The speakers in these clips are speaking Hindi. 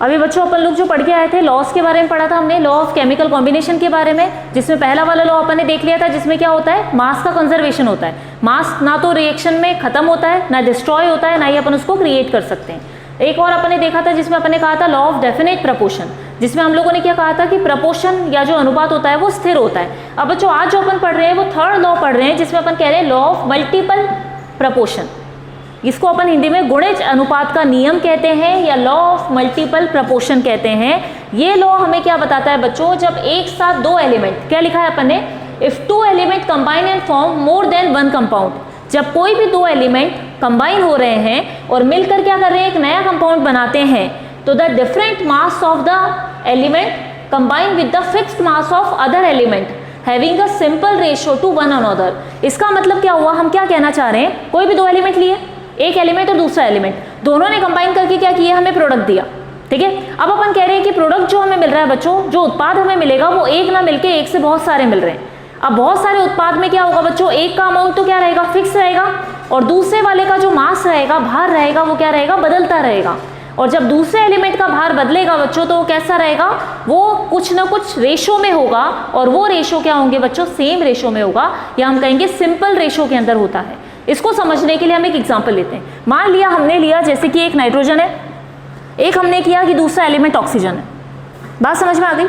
अभी बच्चों अपन लोग जो पढ़ के आए थे लॉस के बारे में पढ़ा था हमने, लॉ ऑफ केमिकल कॉम्बिनेशन के बारे में, जिसमें पहला वाला लॉ अपन ने देख लिया था, जिसमें क्या होता है, मास का कंजर्वेशन होता है। मास ना तो रिएक्शन में खत्म होता है, ना डिस्ट्रॉय होता है, ना ही अपन उसको क्रिएट कर सकते हैं। एक और अपन ने देखा था जिसमें अपन ने कहा था लॉ ऑफ डेफिनेट प्रपोर्शन, जिसमें हम लोगों ने क्या कहा था कि प्रपोर्शन या जो अनुपात होता है वो स्थिर होता है। अब बच्चों आज जो अपन पढ़ रहे हैं वो थर्ड लॉ पढ़ रहे हैं, जिसमें अपन कह रहे हैं लॉ ऑफ मल्टीपल प्रपोर्शन। इसको अपन हिंदी में गुणज अनुपात का नियम कहते हैं या लॉ ऑफ मल्टीपल प्रपोर्शन कहते हैं। ये लॉ हमें क्या बताता है बच्चों, जब एक साथ दो एलिमेंट, क्या लिखा है अपन ने, if two element combine and form more than one compound, जब कोई भी दो एलिमेंट कंबाइन हो रहे हैं और मिलकर क्या कर रहे हैं, एक नया कंपाउंड बनाते हैं, तो the different mass of the element combine with the fixed mass of other element having a simple ratio two one another. इसका मतलब क्या हुआ, हम क्या कहना चाह रहे हैं, कोई भी दो एलिमेंट लिए, एक एलिमेंट और दूसरा एलिमेंट, दोनों ने कंबाइन करके क्या किया, हमें प्रोडक्ट दिया। ठीक है, अब अपन कह रहे हैं कि प्रोडक्ट जो हमें मिल रहा है बच्चों, जो उत्पाद हमें मिलेगा वो एक ना मिलके एक से बहुत सारे मिल रहे हैं। अब बहुत सारे उत्पाद में क्या होगा बच्चों, एक का अमाउंट तो क्या रहेगा, फिक्स रहेगा, और दूसरे वाले का जो मास रहेगा, भार रहेगा, वो क्या रहेगा, बदलता रहेगा। और जब दूसरे एलिमेंट का भार बदलेगा बच्चों तो वो कैसा रहेगा, वो कुछ ना कुछ रेशो में होगा, और वो रेशो क्या होंगे बच्चों, सेम रेशो में होगा, या हम कहेंगे सिंपल रेशो के अंदर होता है। इसको समझने के लिए हम एक एग्जांपल लेते हैं। मान लिया हमने लिया जैसे कि एक नाइट्रोजन है, एक हमने किया कि दूसरा एलिमेंट ऑक्सीजन है। बात समझ में आ गई,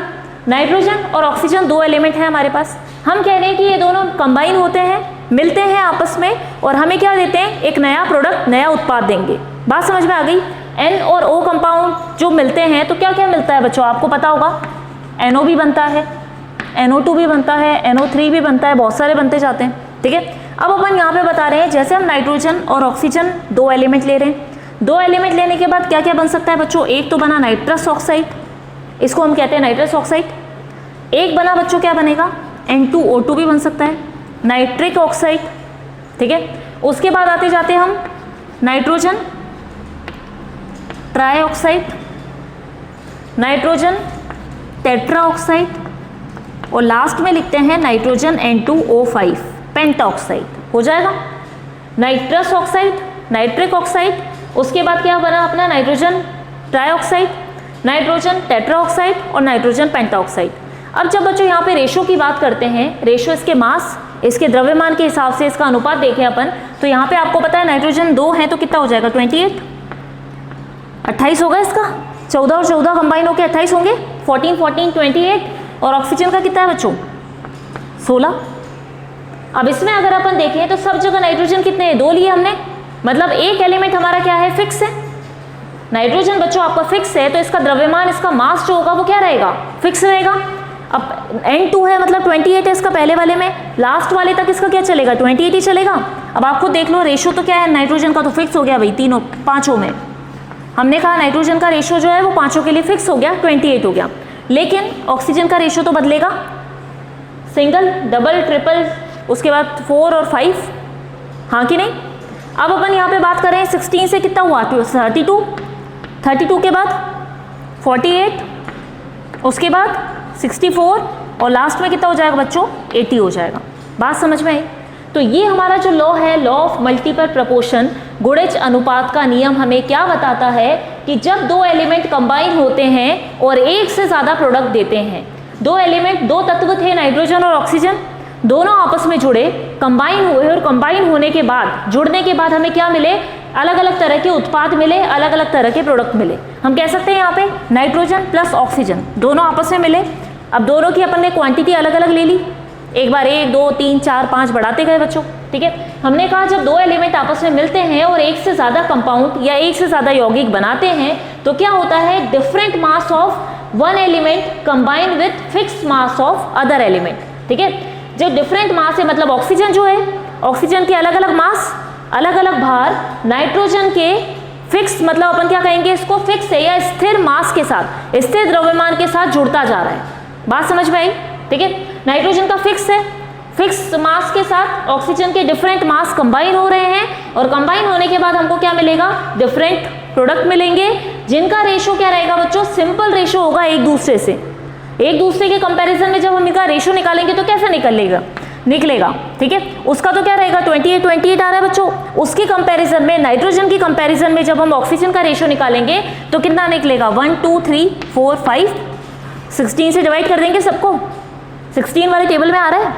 नाइट्रोजन और ऑक्सीजन दो एलिमेंट हैं हमारे पास। हम कह रहे हैं कि ये दोनों कंबाइन होते हैं, मिलते हैं आपस में, और हमें क्या देते हैं, एक नया प्रोडक्ट, नया उत्पाद देंगे। बात समझ में आ गई। N और O कंपाउंड जो मिलते हैं तो क्या क्या मिलता है बच्चों, आपको पता होगा, NO भी बनता है, NO2 भी बनता है, NO3 भी बनता है, बहुत सारे बनते जाते हैं। ठीक है, अब अपन यहाँ पे बता रहे हैं जैसे हम नाइट्रोजन और ऑक्सीजन दो एलिमेंट ले रहे हैं, दो एलिमेंट लेने के बाद क्या क्या बन सकता है बच्चों, एक तो बना नाइट्रस ऑक्साइड, इसको हम कहते हैं नाइट्रस ऑक्साइड। एक बना बच्चों क्या बनेगा, N2O2 भी बन सकता है, नाइट्रिक ऑक्साइड। ठीक है, उसके बाद आते जाते हम nitrogen try oxide, nitrogen tetra oxide, और लास्ट में लिखते हैं नाइट्रोजन N2O5 पेंटा ऑक्साइड। हो जाएगा नाइट्रस ऑक्साइड, नाइट्रिक ऑक्साइड, उसके बाद क्या बना अपना nitrogen try oxide, nitrogen tetra oxide और नाइट्रोजन पेंटा ऑक्साइड। अब जब बच्चों यहाँ पे रेशो की बात करते हैं, रेशो इसके मास, इसके द्रव्यमान के हिसाब से इसका अनुपात देखें अपन, तो यहाँ पे आपको पता है नाइट्रोजन 2 है तो कितना हो जाएगा, 28, 28 होगा इसका, 14 और 14 कंबाइन होकर 28 होंगे, 14, 14, 28। और ऑक्सीजन का कितना है बच्चों, 16। अब इसमें अगर अपन देखें तो सब जगह नाइट्रोजन कितने हैं, 2 लिए हमने, मतलब एक एलिमेंट हमारा क्या है, फिक्स है। नाइट्रोजन बच्चों आपका फिक्स है तो इसका द्रव्यमान, इसका मास जो होगा वो क्या रहेगा, फिक्स रहेगा। अब N2 है मतलब 28 है इसका पहले वाले में, लास्ट वाले तक इसका क्या चलेगा, 28 ही चलेगा। अब आपको देख लो रेशो तो क्या है, नाइट्रोजन का तो फिक्स हो गया भाई, तीनों पांचों में हमने कहा नाइट्रोजन का रेशो जो है वो पांचों के लिए फिक्स हो गया, 28 हो गया। लेकिन ऑक्सीजन का रेशो तो बदलेगा, सिंगल, डबल, ट्रिपल, उसके बाद 4 और 5, हाँ कि नहीं। अब अपन यहाँ पे बात करें 16 से कितना हुआ, 32, 32 के बाद 48, उसके बाद 64 और लास्ट में कितना हो जाएगा बच्चों, 80 हो जाएगा। बात समझ में आई। तो ये हमारा जो लॉ है, लॉ ऑफ मल्टीपल प्रपोर्शन, गुणज अनुपात का नियम हमें क्या बताता है कि जब दो एलिमेंट कंबाइन होते हैं और एक से ज़्यादा प्रोडक्ट देते हैं, दो एलिमेंट, दो तत्व थे नाइट्रोजन और ऑक्सीजन, दोनों आपस में जुड़े, कंबाइन हुए, और कंबाइन होने के बाद, जुड़ने के बाद हमें क्या मिले, अलग अलग तरह के उत्पाद मिले, अलग अलग तरह के प्रोडक्ट मिले। हम कह सकते हैं यहाँ पे नाइट्रोजन प्लस ऑक्सीजन दोनों आपस में मिले। अब दोनों की अपन ने क्वांटिटी अलग अलग ले ली, एक बार 1, 2, 3, 4, 5 बढ़ाते गए बच्चों। ठीक है, हमने कहा जब दो एलिमेंट आपस में मिलते हैं और एक से ज़्यादा कंपाउंड या एक से ज़्यादा यौगिक बनाते हैं तो क्या होता है, different mass of one element combined with fixed mass of other element. ठीक है, जो डिफरेंट मास है मतलब ऑक्सीजन जो है, ऑक्सीजन के अलग अलग मास, अलग अलग भार, नाइट्रोजन के फिक्स, मतलब अपन क्या कहेंगे इसको, फिक्स है या स्थिर मास के साथ, स्थिर द्रव्यमान के साथ जुड़ता जा रहा है। बात समझ में आई। ठीक है, नाइट्रोजन का फिक्स है, फिक्स मास के साथ ऑक्सीजन के डिफरेंट मास कंबाइन हो रहे हैं, और कंबाइन होने के बाद हमको क्या मिलेगा, डिफरेंट प्रोडक्ट मिलेंगे, जिनका रेशो क्या रहेगा बच्चों, सिंपल रेशो होगा एक दूसरे से। एक दूसरे के कंपैरिजन में जब हम इनका रेशो निकालेंगे तो कैसे निकलेगा, निकलेगा, ठीक है। उसका तो क्या रहेगा 28 आ रहा है बच्चों। उसकी कंपैरिजन में, नाइट्रोजन की कंपैरिजन में जब हम ऑक्सीजन का रेशो निकालेंगे तो कितना निकलेगा 1 2 3 4 5, 16 से डिवाइड कर देंगे सबको, 16 वाले टेबल में आ रहा है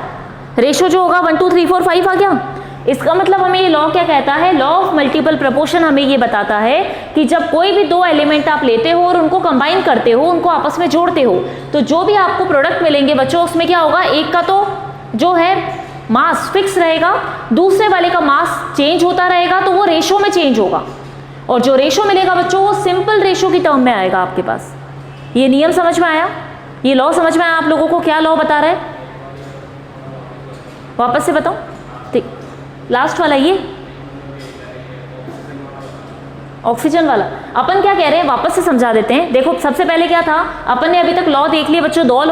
रेशो जो होगा 1 2 3 4 5 आ गया। इसका मतलब हमें ये लॉ क्या कहता है, लॉ ऑफ मल्टीपल प्रोपोर्शन हमें ये बताता है कि जब कोई भी दो एलिमेंट आप लेते हो और उनको कंबाइन करते हो, उनको आपस में जोड़ते हो, तो जो भी आपको प्रोडक्ट मिलेंगे बच्चों उसमें क्या होगा, एक का तो जो है मास फिक्स रहेगा, दूसरे वाले का मास चेंज होता रहेगा, तो वो रेशो में चेंज होगा, और जो रेशो मिलेगा बच्चों वो सिंपल रेशो की टर्म में आएगा आपके पास। ये नियम समझ में आया, ये लॉ समझ में आया आप लोगों को, क्या लॉ बता रहा है वापस से बताऊं, ठीक, लास्ट वाला ये ऑक्सीजन वाला। अपन क्या कह रहे हैं वापस से समझा देते हैं। देखो सबसे पहले क्या था, अपन ने अभी तक लॉ देख लिए बच्चों, दो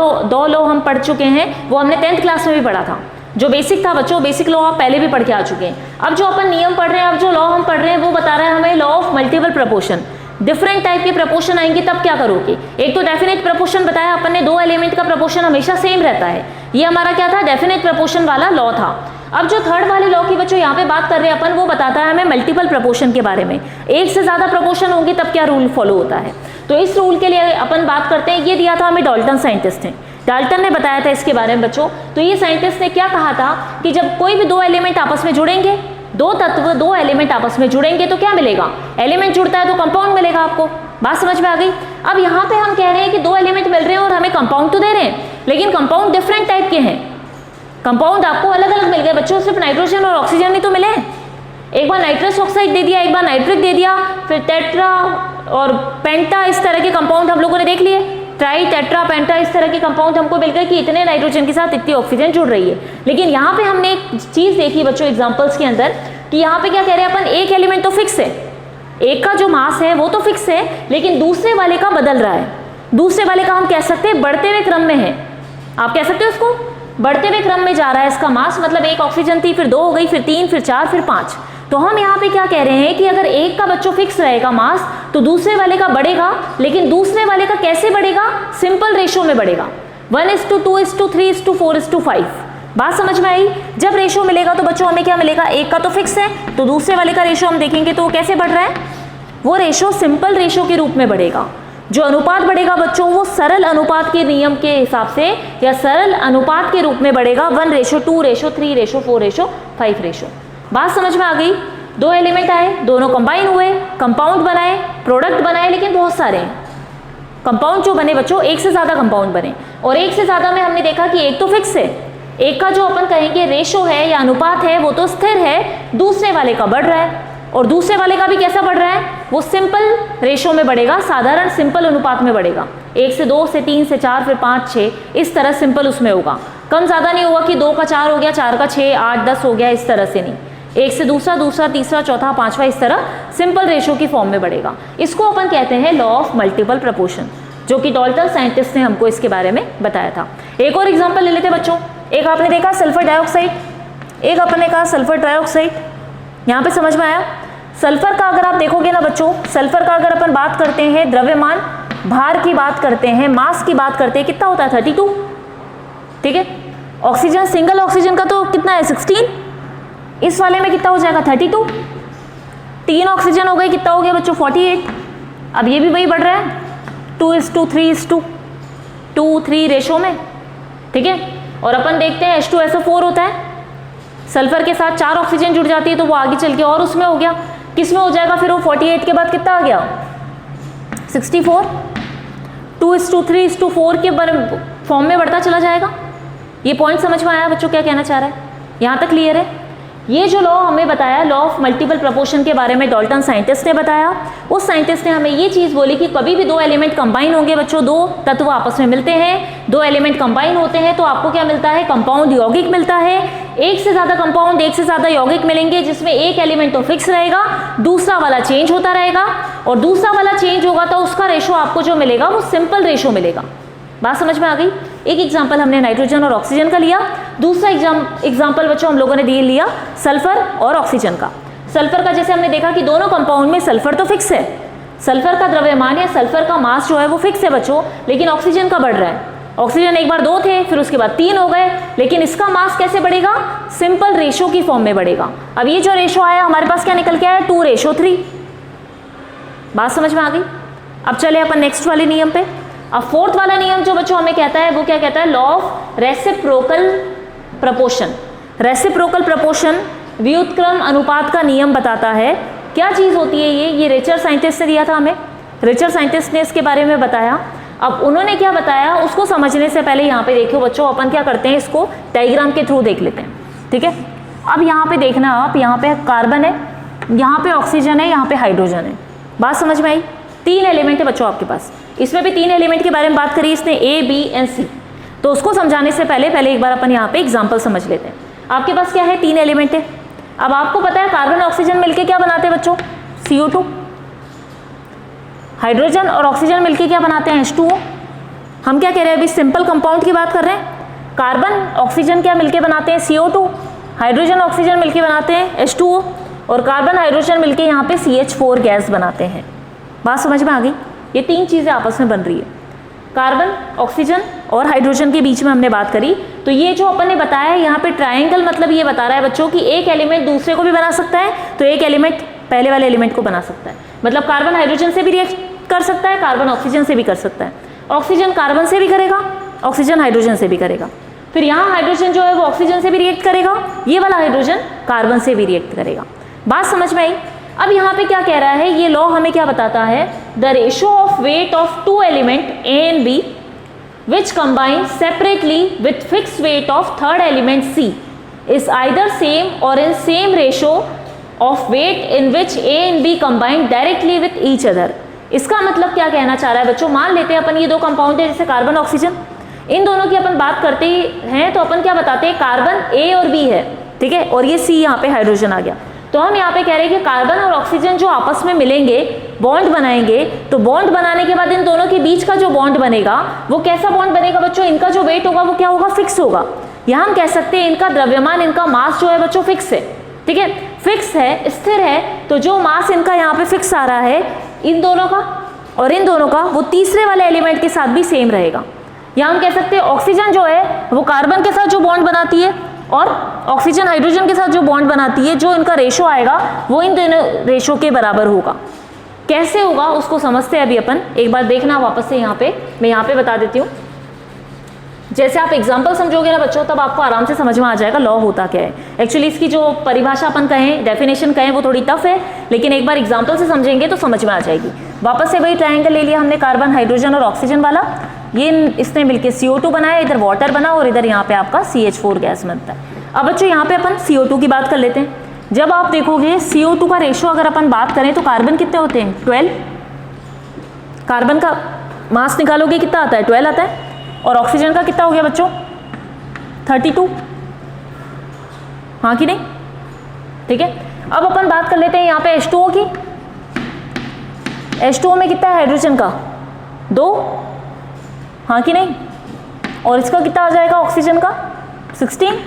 लॉ हम पढ़ चुके हैं, वो हमने 10th क्लास में भी पढ़ा था। जो बेसिक था बच्चों, बेसिक लॉ आप पहले भी पढ़ के आ चुके हैं। अब जो अपन नियम पढ़ रहे हैं, अब जो लॉ हम पढ़ रहे हैं वो बता रहा है हमें law of multiple proportion. Different type के प्रपोर्शन आएंगे तब क्या करोगे, एक तो डेफिनेट प्रपोर्शन बताया अपन ने, दो एलिमेंट का प्रपोर्शन हमेशा सेम रहता है, ये हमारा क्या था डेफिनेट प्रपोर्शन वाला लॉ था। अब जो थर्ड वाले लॉ की बच्चों यहाँ पे बात कर रहे हैं अपन, वो बताता है हमें मल्टीपल प्रपोर्शन के बारे में। एक से ज्यादा प्रपोर्शन होंगे तब क्या रूल फॉलो होता है, तो इस रूल के लिए अपन बात करते हैं। ये दिया था हमें डाल्टन साइंटिस्ट ने, डाल्टन ने बताया था इसके बारे में बच्चों। तो ये साइंटिस्ट ने क्या कहा था कि जब कोई भी दो एलिमेंट आपस में जुड़ेंगे, दो तत्व दो एलिमेंट आपस में जुड़ेंगे तो क्या मिलेगा, एलिमेंट जुड़ता है तो कंपाउंड मिलेगा आपको। बात समझ में आ गई। अब यहाँ पे हम कह रहे हैं कि दो एलिमेंट मिल रहे हैं और हमें कंपाउंड तो दे रहे हैं, लेकिन कंपाउंड डिफरेंट टाइप के हैं, कंपाउंड आपको अलग अलग मिल गए बच्चों, सिर्फ नाइट्रोजन और ऑक्सीजन नहीं तो मिले। एक बार नाइट्रस ऑक्साइड दे दिया, एक बार नाइट्रिक दे दिया, फिर टेट्रा और पेंटा, इस तरह के कंपाउंड हम लोगों ने देख लिए, ट्राई टेट्रा पेंटा, इस तरह के कंपाउंड हमको मिल गए कि इतने नाइट्रोजन के साथ इतनी ऑक्सीजन जुड़ रही है। लेकिन यहाँ पे हमने एक चीज देखी बच्चों एग्जांपल्स के अंदर कि यहाँ पे क्या कह रहे हैं अपन, एक एलिमेंट तो फिक्स है, एक का जो मास है वो तो फिक्स है, लेकिन दूसरे वाले का बदल रहा है। दूसरे वाले का हम कह सकते हैं बढ़ते हुए क्रम में है, आप कह सकते हो उसको बढ़ते हुए क्रम में जा रहा है इसका मास, मतलब एक ऑक्सीजन थी, फिर 2 हो गई, फिर 3, फिर 4, फिर 5। तो हम यहाँ पे क्या कह रहे हैं कि अगर एक का बच्चों फिक्स रहेगा मास, तो दूसरे वाले का बढ़ेगा, लेकिन दूसरे वाले का कैसे बढ़ेगा, सिंपल रेशो में बढ़ेगा, 1:2:3:4:5। बात समझ में आई। जब रेशो मिलेगा तो बच्चों हमें क्या मिलेगा, एक का तो फिक्स है, तो दूसरे वाले का रेशो हम देखेंगे तो वो कैसे बढ़ रहा है, वो रेशो सिंपल रेशो के रूप में बढ़ेगा। जो अनुपात बढ़ेगा बच्चों वो सरल अनुपात के नियम के हिसाब से या सरल अनुपात के रूप में बढ़ेगा, 1:2:3:4:5 रेशो। बात समझ में आ गई। दो एलिमेंट आए, दोनों कंबाइन हुए, कंपाउंड बनाए, प्रोडक्ट बनाए, लेकिन बहुत सारे हैं कंपाउंड जो बने बच्चों, एक से ज्यादा कंपाउंड बने, और एक से ज्यादा में हमने देखा कि एक तो फिक्स है, एक का जो अपन कहेंगे रेशो है या अनुपात है वो तो स्थिर है, दूसरे वाले का बढ़ रहा है, और दूसरे वाले का भी कैसा बढ़ रहा है, वो सिंपल रेशो में बढ़ेगा, साधारण सिंपल अनुपात में बढ़ेगा, 1 से 2 से 3 से 4 फिर 5 6, इस तरह सिंपल उसमें होगा। कम ज्यादा नहीं होगा कि 2 का 4 हो गया, 4 का 6, 8 10 हो गया, इस तरह से नहीं, एक से दूसरा, दूसरा तीसरा, चौथा, पांचवा, इस तरह सिंपल रेशो की फॉर्म में बढ़ेगा। इसको अपन कहते हैं लॉ ऑफ मल्टीपल प्रोपोर्शन, जो कि डाल्टन साइंटिस्ट ने हमको इसके बारे में बताया था। एक और एग्जांपल ले लेते बच्चों। एक आपने देखा सल्फर डाइऑक्साइड, एक अपन ने कहा सल्फर ट्राइऑक्साइड। यहाँ पे समझ में आया। सल्फर का अगर आप देखोगे ना बच्चों, सल्फर का अगर अपन बात करते हैं, द्रव्यमान भार की बात करते हैं, मास की बात करते हैं, कितना होता है 32, ठीक है। ऑक्सीजन, सिंगल ऑक्सीजन का तो कितना है 16, इस वाले में कितना हो जाएगा 32, 3 ऑक्सीजन हो गए, कितना हो गया बच्चों 48। अब ये भी वही बढ़ रहा है 2:3:2 रेशो में, ठीक है। और अपन देखते हैं H2SO4 होता है, सल्फर के साथ 4 ऑक्सीजन जुड़ जाती है तो वो आगे चल के और उसमें हो गया, किस में हो जाएगा फिर वो 48 के बाद कितना आ गया 64, 2:3:4 के फॉर्म में बढ़ता चला जाएगा। ये पॉइंट समझ में आया बच्चों, क्या कहना चाह रहा है, यहाँ तक क्लियर है। ये जो लॉ हमें बताया, लॉ ऑफ मल्टीपल प्रोपोर्शन के बारे में डाल्टन साइंटिस्ट ने बताया। उस साइंटिस्ट ने हमें ये चीज़ बोली कि कभी भी दो एलिमेंट कंबाइन होंगे बच्चों, दो तत्व आपस में मिलते हैं, दो एलिमेंट कंबाइन होते हैं तो आपको क्या मिलता है, कंपाउंड यौगिक मिलता है। एक से ज़्यादा कंपाउंड, एक से ज़्यादा यौगिक मिलेंगे जिसमें एक एलिमेंट तो फिक्स रहेगा, दूसरा वाला चेंज होता रहेगा, और दूसरा वाला चेंज होगा तो उसका रेशो आपको जो मिलेगा वो सिंपल रेशो मिलेगा। बात समझ में आ गई। एक एग्जांपल हमने नाइट्रोजन और ऑक्सीजन का लिया, दूसरा एग्जांपल बच्चों हम लोगों ने लिया सल्फर और ऑक्सीजन का। सल्फर का जैसे हमने देखा कि दोनों कंपाउंड में सल्फर तो फिक्स है, सल्फर का द्रव्यमान या सल्फर का मास जो है वो फिक्स है बच्चों, लेकिन ऑक्सीजन का बढ़ रहा है। ऑक्सीजन एक बार 2 थे, फिर उसके बाद 3 हो गए, लेकिन इसका मास कैसे बढ़ेगा? सिंपल रेशो की फॉर्म में बढ़ेगा। अब ये जो रेशो आया हमारे पास क्या निकल के आया? 2:3। बात समझ में आ गई? अब चले अपन नेक्स्ट वाले नियम पे। अब फोर्थ वाला नियम जो बच्चों हमें कहता है वो क्या कहता है? Law of reciprocal proportion. Reciprocal proportion व्युत्क्रम अनुपात का नियम बताता है। क्या चीज होती है ये रिचर्ड साइंटिस्ट ने दिया था हमें, रिचर्ड साइंटिस्ट ने इसके बारे में बताया। अब उन्होंने क्या बताया उसको समझने से पहले यहाँ पे देखो बच्चों, अपन क्या करते हैं, इसको डायग्राम के थ्रू देख लेते हैं, ठीक है। अब यहाँ पे देखना आप, यहाँ पे कार्बन है, यहाँ पे ऑक्सीजन है, यहाँ पे हाइड्रोजन है। बात समझ में आई? 3 एलिमेंट है बच्चों आपके पास। इसमें भी 3 एलिमेंट के बारे में बात करी इसने, A, B एंड C। तो उसको समझाने से पहले एक बार अपन यहाँ पे एग्जाम्पल समझ लेते हैं। आपके पास क्या है? 3 एलिमेंट है। अब आपको पता है कार्बन और ऑक्सीजन मिलके क्या बनाते हैं बच्चों? CO2। हाइड्रोजन और ऑक्सीजन मिलके क्या बनाते हैं? H2O। हम क्या कह रहे हैं अभी? सिंपल कंपाउंड की बात कर रहे हैं। कार्बन ऑक्सीजन क्या मिलके बनाते हैं? CO2। हाइड्रोजन ऑक्सीजन मिलके बनाते हैं H2O, और कार्बन हाइड्रोजन मिलके यहाँ पे CH4 गैस बनाते हैं। बात समझ में आ गई? ये 3 चीजें आपस में बन रही है, कार्बन, ऑक्सीजन और हाइड्रोजन के बीच में हमने बात करी। तो ये जो अपन ने बताया यहाँ पे ट्रायंगल, मतलब ये बता रहा है बच्चों कि एक एलिमेंट दूसरे को भी बना सकता है, तो एक एलिमेंट पहले वाले एलिमेंट को बना सकता है। मतलब कार्बन हाइड्रोजन से भी रिएक्ट कर सकता है, कार्बन ऑक्सीजन से भी कर सकता है, ऑक्सीजन कार्बन से भी करेगा, ऑक्सीजन हाइड्रोजन से भी करेगा। फिर यहाँ हाइड्रोजन जो है वो ऑक्सीजन से भी रिएक्ट करेगा, ये वाला हाइड्रोजन कार्बन से भी रिएक्ट करेगा। बात समझ में आई? अब यहाँ पे क्या कह रहा है ये लॉ हमें क्या बताता है? The ratio of weight of 2 element A and B which combine separately with fixed weight of third element C is either same or in same ratio of weight in which A and B combine directly with each other। इसका मतलब क्या कहना चाह रहा है बच्चों? मान लेते हैं अपन ये 2 कंपाउंड है जैसे कार्बन ऑक्सीजन, इन दोनों की अपन बात करते हैं तो अपन क्या बताते हैं? कार्बन A और B है, ठीक है, और ये C यहाँ पे हाइड्रोजन आ गया। तो हम यहाँ पे कह रहे हैं कि कार्बन और ऑक्सीजन जो आपस में मिलेंगे, बॉन्ड बनाएंगे, तो बॉन्ड बनाने के बाद इन दोनों के बीच का जो बॉन्ड बनेगा वो कैसा बॉन्ड बनेगा बच्चों? इनका जो वेट होगा वो क्या होगा? फिक्स होगा। यहाँ हम कह सकते हैं इनका द्रव्यमान, इनका मास जो है बच्चों फिक्स है, ठीक है, फिक्स है, स्थिर है। तो जो मास इनका यहाँ पे फिक्स आ रहा है इन दोनों का और इन दोनों का, वो तीसरे वाले एलिमेंट के साथ भी सेम रहेगा। यहाँ हम कह सकते हैं ऑक्सीजन जो है वो कार्बन के साथ जो बॉन्ड बनाती है और ऑक्सीजन हाइड्रोजन के साथ जो बॉन्ड बनाती है, जो इनका रेशो आएगा वो इन दोनों रेशो के बराबर होगा। कैसे होगा उसको समझते हैं अभी अपन। एक बार देखना वापस से, यहाँ पे मैं यहाँ पे बता देती हूँ। जैसे आप एग्जाम्पल समझोगे ना बच्चों, तब आपको आराम से समझ में आ जाएगा लॉ होता क्या है। एक्चुअली इसकी जो परिभाषा अपन कहें, डेफिनेशन कहें, वो थोड़ी टफ है, लेकिन एक बार एग्जाम्पल से समझेंगे तो समझ में आ जाएगी। वापस से वही ट्रायंगल ले लिया हमने, कार्बन, हाइड्रोजन और ऑक्सीजन वाला। ये इसने मिलकर CO2 बनाया, इधर वाटर बना और इधर यहाँ पे आपका CH4 गैस बनता है। अब बच्चों यहाँ पे अपन CO2 की बात कर लेते हैं। जब आप देखोगे CO2 का रेशो अगर अपन बात करें तो कार्बन कितने होते हैं? 12। कार्बन का मास निकालोगे कितना आता है? 12 आता है। और ऑक्सीजन का कितना हो गया बच्चों? 32। हाँ कि नहीं? ठीक है। अब अपन बात कर लेते हैं यहाँ पे H2O की। H2O में कितना है हाइड्रोजन का? 2। हाँ कि नहीं? और इसका कितना आ जाएगा ऑक्सीजन का? 16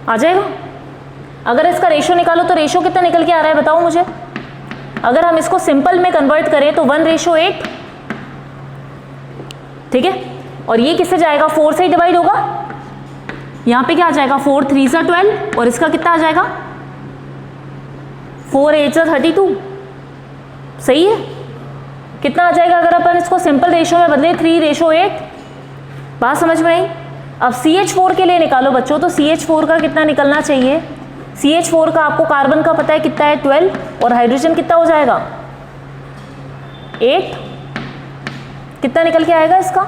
आ जाएगा। अगर इसका रेशो निकालो तो रेशो कितना निकल के आ रहा है बताओ मुझे? अगर हम इसको सिंपल में कन्वर्ट करें तो 1:8, ठीक है। और ये किससे जाएगा? 4 से ही डिवाइड होगा। यहाँ पे क्या आ जाएगा? 4 3 सा 12 और इसका कितना आ जाएगा? 4 8 सा 32। सही है। कितना आ जाएगा अगर अपन इसको सिंपल रेशो में बदले? 3:8। बात समझ में आई? अब CH4 के लिए निकालो बच्चों, तो CH4 का कितना निकलना चाहिए? CH4 का आपको कार्बन का पता है कितना है? 12। और हाइड्रोजन कितना हो जाएगा? 8। कितना निकल के आएगा इसका?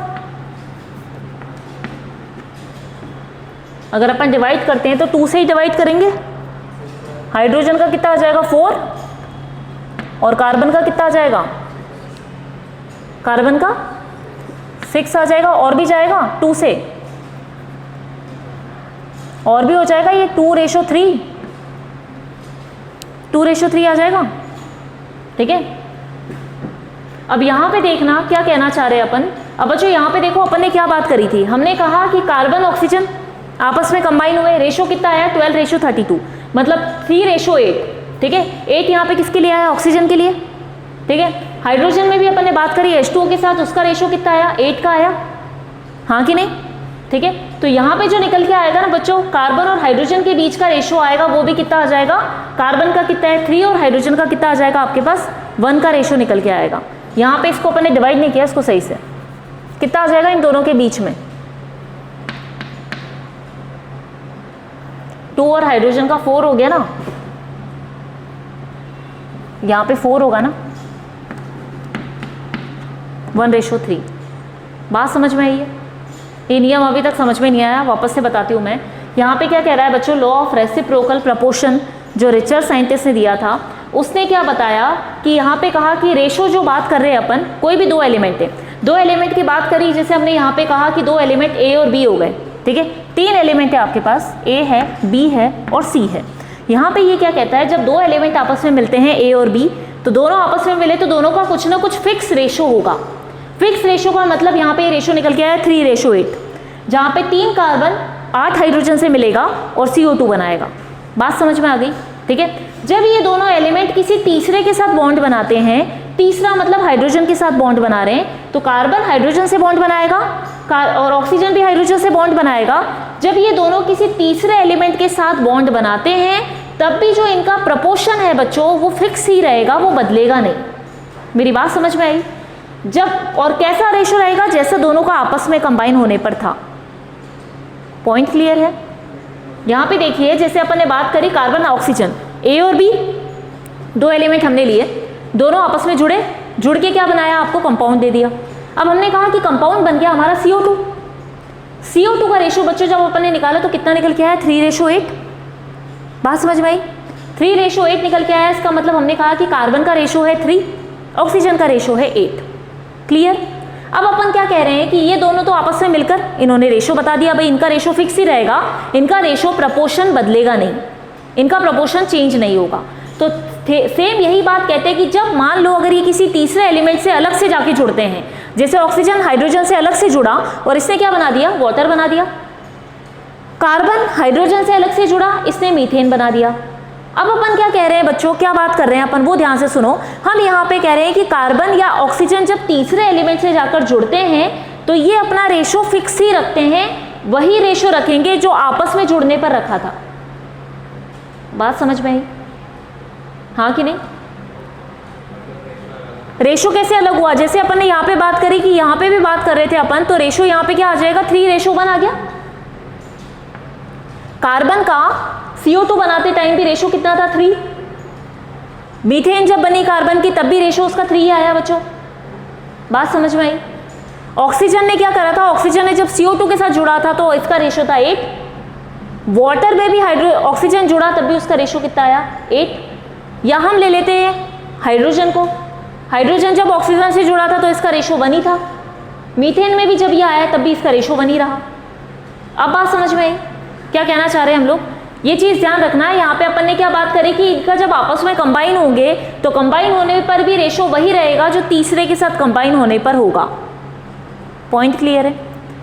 अगर अपन डिवाइड करते हैं तो 2 से ही डिवाइड करेंगे। हाइड्रोजन का कितना आ जाएगा? 4। और कार्बन का कितना आ जाएगा? कार्बन का 6 आ जाएगा। और भी जाएगा 2 से, और भी हो जाएगा ये 2:3। 2:3 आ जाएगा, ठीक है। अब यहाँ पे देखना क्या कहना चाह रहे हैं अपन। अब बच्चों यहाँ पे देखो अपन ने क्या बात करी थी। हमने कहा कि कार्बन ऑक्सीजन आपस में कंबाइन हुए, रेशो कितना आया? 12:32, मतलब 3:8, ठीक है। 8 यहाँ पे किसके लिए आया? ऑक्सीजन के लिए, ठीक है। हाइड्रोजन में भी अपन ने बात करी H2O के साथ, उसका रेशो कितना आया, 8 का आया, हाँ कि नहीं, ठीक है। तो यहाँ पे जो निकल के आएगा ना बच्चों, कार्बन और हाइड्रोजन के बीच का रेशो आएगा, वो भी कितना आ जाएगा, कार्बन का कितना है 3 और हाइड्रोजन का कितना आ जाएगा आपके पास 1 का रेशो निकल के आएगा। यहाँ पे इसको अपन ने डिवाइड नहीं किया इसको सही से, कितना आ जाएगा इन दोनों के बीच में 2 और हाइड्रोजन का 4 हो गया ना, यहाँ पे 4 होगा ना, 1:3। बात समझ में आई है? ये नियम अभी तक समझ में नहीं आया, वापस से बताती हूँ मैं। यहाँ पे क्या कह रहा है बच्चों, लॉ ऑफ रेसिप्रोकल प्रपोर्शन जो रिचर्ड साइंटिस्ट ने दिया था, उसने क्या बताया कि यहाँ पे कहा कि रेशो जो बात कर रहे हैं अपन, कोई भी 2 एलिमेंट है, 2 एलिमेंट की बात करी, जैसे हमने यहाँ पे कहा कि 2 एलिमेंट ए और बी हो गए, ठीक है, 3 एलिमेंट है आपके पास, ए है, बी है और सी है। यहाँ पे ये क्या कहता है, जब 2 एलिमेंट आपस में मिलते हैं ए और बी, तो दोनों आपस में मिले तो दोनों का कुछ ना कुछ फिक्स रेशो होगा। फिक्स रेशो का मतलब यहाँ पे रेशो निकल के आया 3:8, जहाँ पे 3 कार्बन 8 हाइड्रोजन से मिलेगा और CO2 बनाएगा। बात समझ में आ गई, ठीक है। जब ये दोनों एलिमेंट किसी तीसरे के साथ बॉन्ड बनाते हैं, तीसरा मतलब हाइड्रोजन के साथ बॉन्ड बना रहे हैं, तो कार्बन हाइड्रोजन से बॉन्ड बनाएगा और ऑक्सीजन भी हाइड्रोजन से बॉन्ड बनाएगा। जब ये दोनों किसी तीसरे एलिमेंट के साथ बॉन्ड बनाते हैं, तब भी जो इनका प्रपोर्शन है बच्चों, वो फिक्स ही रहेगा, वो बदलेगा नहीं। मेरी बात समझ में आई? जब और कैसा रेशो रहेगा, जैसा दोनों का आपस में कंबाइन होने पर था। पॉइंट क्लियर है? यहाँ पे देखिए, जैसे अपन ने बात करी कार्बन ऑक्सीजन, ए और बी 2 एलिमेंट हमने लिए, दोनों आपस में जुड़ के क्या बनाया, आपको कंपाउंड दे दिया। अब हमने कहा कि कंपाउंड बन गया हमारा CO2। CO2 का रेशो बच्चों जब अपन ने निकाला तो कितना निकल के आया, 3:8। बात समझ में आई? 3:8 निकल के आया। इसका मतलब हमने कहा कि कार्बन का रेशो है 3, ऑक्सीजन का रेशो है 8। क्लियर? अब अपन क्या कह रहे हैं कि ये दोनों तो आपस में मिलकर इन्होंने रेशो बता दिया, भाई इनका रेशो फिक्स ही रहेगा, इनका रेशो प्रपोर्शन बदलेगा नहीं, इनका प्रपोर्शन चेंज नहीं होगा। तो सेम यही बात कहते हैं कि जब मान लो अगर ये किसी तीसरे एलिमेंट से अलग से जाके जुड़ते हैं, जैसे ऑक्सीजन हाइड्रोजन से अलग से जुड़ा और इसने क्या बना दिया, वाटर बना दिया। कार्बन हाइड्रोजन से अलग से जुड़ा, इसने मीथेन बना दिया। अब अपन क्या कह रहे हैं बच्चों, क्या बात कर रहे हैं अपन, वो ध्यान से सुनो। हम यहाँ पे कह रहे हैं कि कार्बन या ऑक्सीजन जब तीसरे एलिमेंट से जाकर जुड़ते हैं तो ये अपना रेशो फिक्स ही रखते हैं, वही रेशो रखेंगे जो आपस में जुड़ने पर रखा था। बात समझ में आई? हाँ कि नहीं? रेशो कैसे अलग हुआ, जैसे अपन ने यहाँ पे बात करी कि यहाँ पे भी बात कर रहे थे अपन, तो रेशो यहाँ पे क्या आ जाएगा, 3:1 आ गया। कार्बन का CO2 बनाते टाइम भी रेशो कितना था, 3। मीथेन जब बनी कार्बन की तब भी रेशो उसका 3 आया बच्चों। बात समझ में आई? ऑक्सीजन ने क्या करा था, ऑक्सीजन ने जब CO2 के साथ जुड़ा था तो इसका रेशो था 8। वाटर में भी ऑक्सीजन जुड़ा तब भी उसका रेशो कितना आया, 8। या हम ले लेते हैं हाइड्रोजन को, हाइड्रोजन जब ऑक्सीजन से जुड़ा था तो इसका रेशो 1 ही था। मीथेन में भी जब ये आया तब भी इसका रेशो 1 ही रहा। अब बात समझ में आई क्या कहना चाह रहे हैं हम लोग? ये चीज़ ध्यान रखना है। यहाँ पे अपन ने क्या बात करी कि इनका जब आपस में कंबाइन होंगे तो कंबाइन होने पर भी रेशो वही रहेगा जो तीसरे के साथ कंबाइन होने पर होगा। पॉइंट क्लियर है?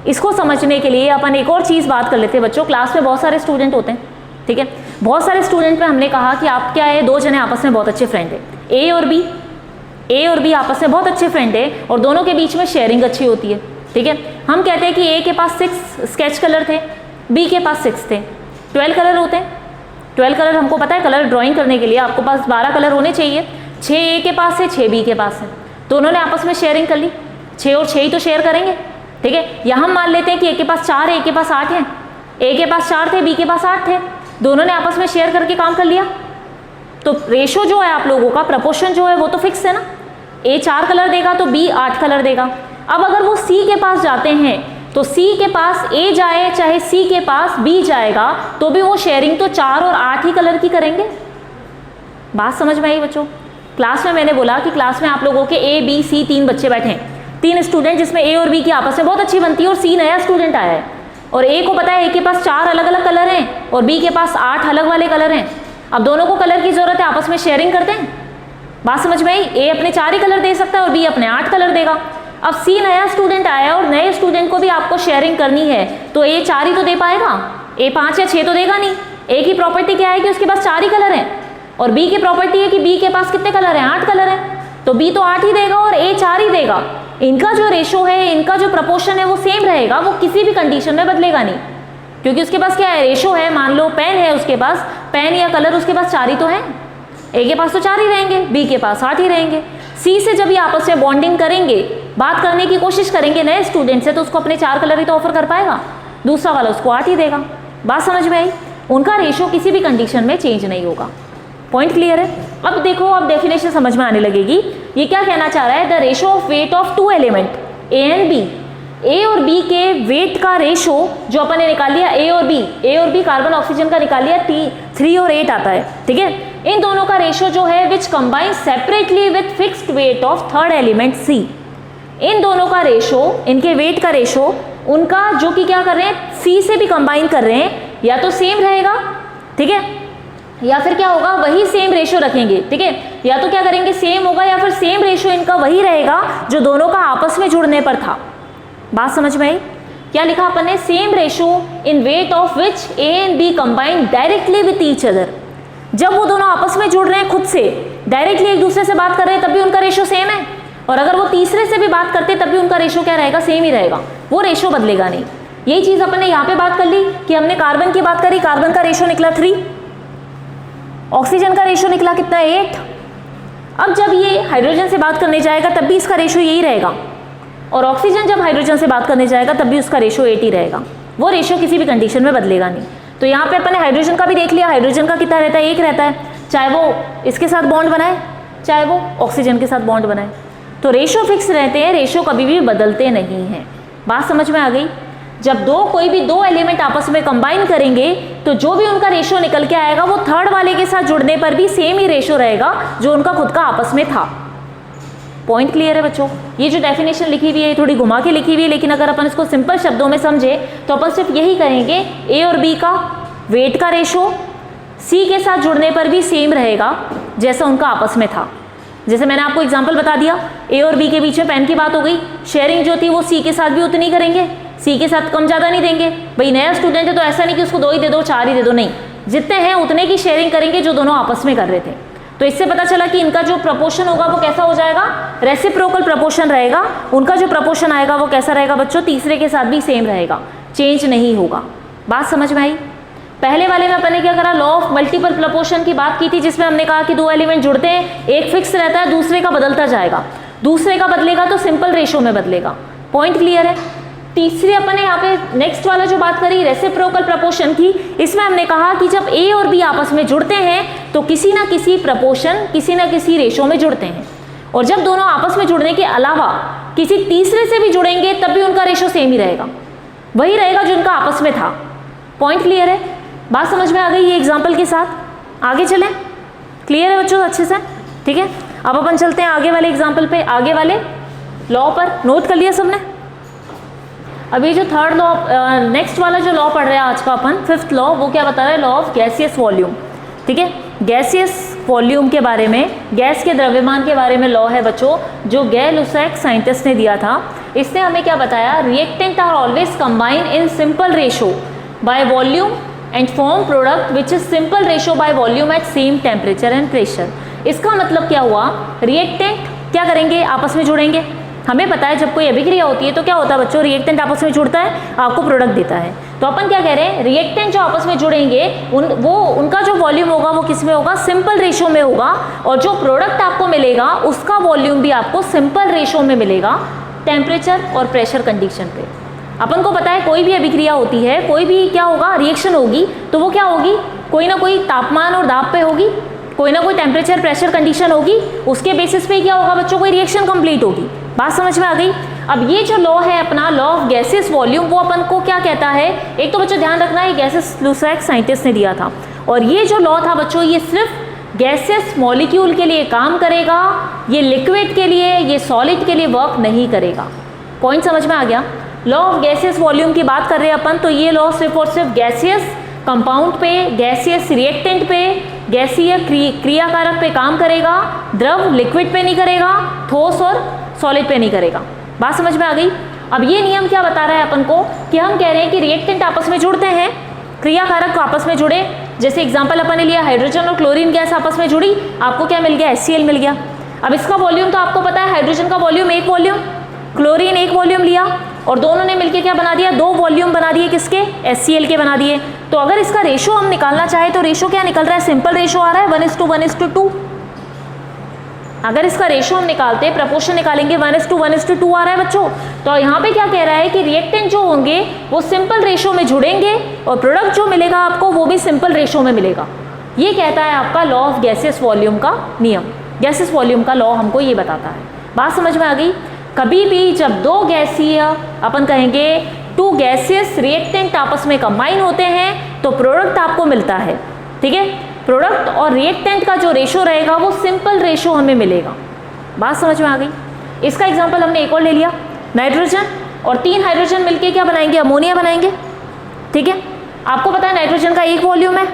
इसको समझने के लिए अपन एक और चीज़ बात कर लेते हैं बच्चों। क्लास में बहुत सारे स्टूडेंट होते हैं, ठीक है, बहुत सारे स्टूडेंट में हमने कहा कि आप क्या है, 2 जने आपस में बहुत अच्छे फ्रेंड है, ए और बी आपस में बहुत अच्छे फ्रेंड है और दोनों के बीच में शेयरिंग अच्छी होती है, ठीक है। हम कहते हैं कि ए के पास 6 स्केच कलर थे, बी के पास 6 थे, 12 कलर होते हैं। 12 कलर हमको पता है, कलर ड्राइंग करने के लिए आपको पास 12 कलर होने चाहिए। 6 ए के पास है, 6 बी के पास है, दोनों ने आपस में शेयरिंग कर ली, 6 और 6 ही तो शेयर करेंगे, ठीक है। या हम मान लेते हैं कि ए के पास 4 है, ए के पास 8 है, ए के पास 4 थे, बी के पास 8 थे, दोनों ने आपस में शेयर करके काम कर लिया। तो रेशो जो है आप लोगों का, प्रपोर्शन जो है वो तो फिक्स है ना, ए 4 कलर देगा तो बी 8 कलर देगा। अब अगर वो सी के पास जाते हैं तो सी के पास ए जाए चाहे सी के पास बी जाएगा तो भी वो शेयरिंग तो 4 और 8 ही कलर की करेंगे। बात समझ में आई बच्चों? क्लास में मैंने बोला कि क्लास में आप लोगों के ए बी सी 3 बच्चे बैठे हैं, 3 स्टूडेंट, जिसमें ए और बी की आपस में बहुत अच्छी बनती है और सी नया स्टूडेंट आया है और ए को पता है ए के पास 4 अलग अलग कलर हैं और बी के पास 8 अलग वाले कलर हैं। अब दोनों को कलर की जरूरत है, आपस में शेयरिंग करते हैं। बात समझ में आई? ए अपने 4 ही कलर दे सकता है और बी अपने 8 कलर देगा। अब सी नया स्टूडेंट आया और नए स्टूडेंट को भी आपको शेयरिंग करनी है तो ए 4 ही तो दे पाएगा, ए 5 या 6 तो देगा नहीं। ए की प्रॉपर्टी क्या है कि उसके पास 4 ही कलर हैं और बी की प्रॉपर्टी है कि बी के पास कितने कलर हैं, 8 कलर हैं। तो B तो 8 ही देगा और A 4 ही देगा। इनका जो रेशो है, इनका जो प्रपोर्शन है वो सेम रहेगा, वो किसी भी कंडीशन में बदलेगा नहीं, क्योंकि उसके पास क्या है, रेशो है। मान लो पेन है उसके पास, पेन या कलर उसके पास 4 ही तो है, A के पास तो 4 ही रहेंगे, B के पास 8 ही रहेंगे। C से जब ये आपस में बॉन्डिंग करेंगे, बात करने की कोशिश करेंगे नए स्टूडेंट से, तो उसको अपने 4 कलर ही तो ऑफर कर पाएगा, दूसरा वाला उसको 8 ही देगा। बात समझ में आई? उनका रेशो किसी भी कंडीशन में चेंज नहीं होगा। पॉइंट क्लियर है? अब देखो, अब डेफिनेशन समझ में आने लगेगी। ये क्या कहना चाह रहा है, the ratio of weight of two element A and B, A और B के वेट का रेशो जो अपन ने निकाल लिया, A और B कार्बन ऑक्सीजन का निकाल लिया, 3 और 8 आता है, ठीक है। इन दोनों का रेशो जो है which combine separately with fixed weight of third element C, इन दोनों का रेशो, इनके वेट का रेशो उनका जो कि क्या कर रहे हैं, C से भी कंबाइन कर रहे हैं, या तो सेम रहेगा, ठीक है, या फिर क्या होगा, वही सेम रेशो रखेंगे, ठीक है, या तो क्या करेंगे, सेम होगा, या फिर सेम रेशो इनका वही रहेगा जो दोनों का आपस में जुड़ने पर था। बात समझ में आई? क्या लिखा अपन ने, same ratio in weight of which A and B combine directly with each other. जब वो दोनों आपस में जुड़ रहे हैं, खुद से डायरेक्टली एक दूसरे से बात कर रहे हैं, तब भी उनका रेशो सेम है, और अगर वो तीसरे से भी बात करते हैं तब भी उनका रेशो क्या रहेगा, सेम ही रहेगा, वो रेशो बदलेगा नहीं। यही चीज अपन ने यहाँ पे बात कर ली कि हमने कार्बन की बात करी, कार्बन का रेशो निकला 3, ऑक्सीजन का रेशो निकला कितना, 8। अब जब ये हाइड्रोजन से बात करने जाएगा तब भी इसका रेशो यही रहेगा, और ऑक्सीजन जब हाइड्रोजन से बात करने जाएगा तब भी उसका रेशो 8 ही रहेगा, वो रेशो किसी भी कंडीशन में बदलेगा नहीं। तो यहाँ पे अपन ने हाइड्रोजन का भी देख लिया, हाइड्रोजन का कितना रहता है, 1 रहता है, चाहे वो इसके साथ बॉन्ड बनाए चाहे वो ऑक्सीजन के साथ बॉन्ड बनाए, तो रेशो फिक्स रहते हैं, रेशो कभी भी बदलते नहीं हैं। बात समझ में आ गई? जब कोई भी दो एलिमेंट आपस में कंबाइन करेंगे तो जो भी उनका रेशो निकल के आएगा वो थर्ड वाले के साथ जुड़ने पर भी सेम ही रेशो रहेगा जो उनका खुद का आपस में था। पॉइंट क्लियर है बच्चों? ये जो डेफिनेशन लिखी हुई है थोड़ी घुमा के लिखी हुई है, लेकिन अगर अपन इसको सिंपल शब्दों में समझे तो अपन सिर्फ यही करेंगे, ए और बी का वेट का रेशो सी के साथ जुड़ने पर भी सेम रहेगा जैसा उनका आपस में था। जैसे मैंने आपको एग्जांपल बता दिया, ए और बी के बीच में पेन की बात हो गई, शेयरिंग जो थी वो सी के साथ भी उतनी करेंगे, सी के साथ कम ज़्यादा नहीं देंगे। भाई नया स्टूडेंट है तो ऐसा नहीं कि उसको 2 ही दे दो 4 ही दे दो, नहीं, जितने हैं उतने की शेयरिंग करेंगे जो दोनों आपस में कर रहे थे। तो इससे पता चला कि इनका जो प्रपोर्शन होगा वो कैसा हो जाएगा, रेसिप्रोकल प्रपोर्शन रहेगा। उनका जो प्रपोर्शन आएगा वो कैसा रहेगा बच्चों, तीसरे के साथ भी सेम रहेगा, चेंज नहीं होगा। बात समझ में आई? पहले वाले में अपन ने क्या करा, लॉ ऑफ मल्टीपल प्रपोर्शन की बात की थी, जिसमें हमने कहा कि दो एलिमेंट जुड़ते हैं, एक फिक्स रहता है, दूसरे का बदलता जाएगा, दूसरे का बदलेगा तो सिंपल रेशो में बदलेगा। पॉइंट क्लियर है? तीसरी अपन ने यहाँ पे नेक्स्ट वाला जो बात करी रेसिप्रोकल प्रपोर्शन की, इसमें हमने कहा कि जब ए और बी आपस में जुड़ते हैं तो किसी ना किसी प्रपोर्शन, किसी ना किसी रेशो में जुड़ते हैं, और जब दोनों आपस में जुड़ने के अलावा किसी तीसरे से भी जुड़ेंगे तब भी उनका रेशो सेम ही रहेगा, वही रहेगा जो उनका आपस में था। पॉइंट क्लियर है? बात समझ में आ गई? ये एग्जाम्पल के साथ आगे चलें। क्लियर है बच्चों अच्छे से? ठीक है, अब अपन चलते हैं आगे वाले एग्जाम्पल पे, आगे वाले लॉ पर। नोट कर लिया सबने? अभी जो थर्ड लॉ, नेक्स्ट वाला जो लॉ पढ़ रहे हैं आज का अपन, फिफ्थ लॉ, वो क्या बता रहा है, लॉ ऑफ गैसियस वॉल्यूम। ठीक है, गैसियस वॉल्यूम के बारे में, गैस के द्रव्यमान के बारे में लॉ है बच्चों, जो गै लुसैक साइंटिस्ट ने दिया था। इसने हमें क्या बताया, reactant are always combine in simple ratio by volume and form product which is simple ratio by volume at same temperature and pressure. इसका मतलब क्या हुआ, रिएक्टेंट क्या करेंगे, आपस में जुड़ेंगे। हमें पता है जब कोई अभिक्रिया होती है तो क्या होता है बच्चों, रिएक्टेंट आपस में जुड़ता है, आपको प्रोडक्ट देता है। तो अपन क्या कह रहे हैं, रिएक्टेंट जो आपस में जुड़ेंगे उनका जो वॉल्यूम होगा वो किस में होगा, सिंपल रेशो में होगा, और जो प्रोडक्ट आपको मिलेगा उसका वॉल्यूम भी आपको सिंपल रेशो में मिलेगा टेम्परेचर और प्रेशर कंडीशन पे। अपन को पता है कोई भी अभिक्रिया होती है, कोई भी क्या होगा, रिएक्शन होगी, तो वो क्या होगी, कोई ना कोई तापमान और दाब पे होगी, कोई ना कोई टेम्परेचर प्रेशर कंडीशन होगी, उसके बेसिस पे क्या होगा बच्चों, कोई रिएक्शन कंप्लीट होगी। बात समझ में आ गई? अब ये जो लॉ है अपना, लॉ ऑफ गैसेस वॉल्यूम, वो अपन को क्या कहता है, एक तो बच्चों ध्यान रखना है गैसेस लुसैक साइंटिस्ट ने दिया था, और ये जो लॉ था बच्चों ये सिर्फ गैसेस मॉलिक्यूल के लिए काम करेगा, ये लिक्विड के लिए, ये सॉलिड के लिए वर्क नहीं करेगा। पॉइंट समझ में आ गया? लॉ ऑफ गैसियस वॉल्यूम की बात कर रहे हैं अपन, तो ये लॉ सिर्फ और सिर्फ गैसियस कंपाउंड पे, गैसियस रिएक्टेंट पे, गैसीय क्रियाकारक पे काम करेगा, द्रव लिक्विड पे नहीं करेगा, ठोस और सॉलिड पे नहीं करेगा। बात समझ में आ गई? अब ये नियम क्या बता रहा है अपन को, कि हम कह रहे हैं कि रिएक्टेंट आपस में जुड़ते हैं, क्रियाकारक आपस में जुड़े, जैसे एग्जाम्पल अपन ने लिया हाइड्रोजन और क्लोरीन गैस आपस में जुड़ी, आपको क्या मिल गया, HCl मिल गया। अब इसका वॉल्यूम तो आपको पता है, हाइड्रोजन का वॉल्यूम एक वॉल्यूम, क्लोरीन एक वॉल्यूम लिया और दोनों ने मिलकर क्या बना दिया, दो वॉल्यूम बना दिए, किसके, HCl के बना दिए। तो अगर इसका रेशो हम निकालना चाहे तो रेशो क्या निकल रहा है, सिंपल रेशो आ रहा है 1:1:2। अगर इसका रेशो हम निकालते हैं, प्रपोर्शन निकालेंगे 1:1:2 आ रहा है बच्चों। तो यहाँ पे क्या कह रहा है कि रिएक्टेंट जो होंगे वो सिंपल रेशो में जुड़ेंगे और प्रोडक्ट जो मिलेगा आपको वो भी सिंपल रेशो में मिलेगा। ये कहता है आपका लॉ ऑफ गैसियस वॉल्यूम का नियम, गैसियस वॉल्यूम का लॉ हमको ये बताता है। बात समझ में आ गई। कभी भी जब दो गैसीय, अपन कहेंगे टू गैसियस रिएक्टेंट आपस में कंबाइन होते हैं तो प्रोडक्ट आपको मिलता है, ठीक है। प्रोडक्ट और रिएक्टेंट का जो रेशो रहेगा वो सिंपल रेशो हमें मिलेगा। बात समझ में आ गई। इसका एग्जांपल हमने एक और ले लिया, नाइट्रोजन और 3 हाइड्रोजन मिलके क्या बनाएंगे, अमोनिया बनाएंगे, ठीक है। आपको पता है नाइट्रोजन का एक वॉल्यूम है,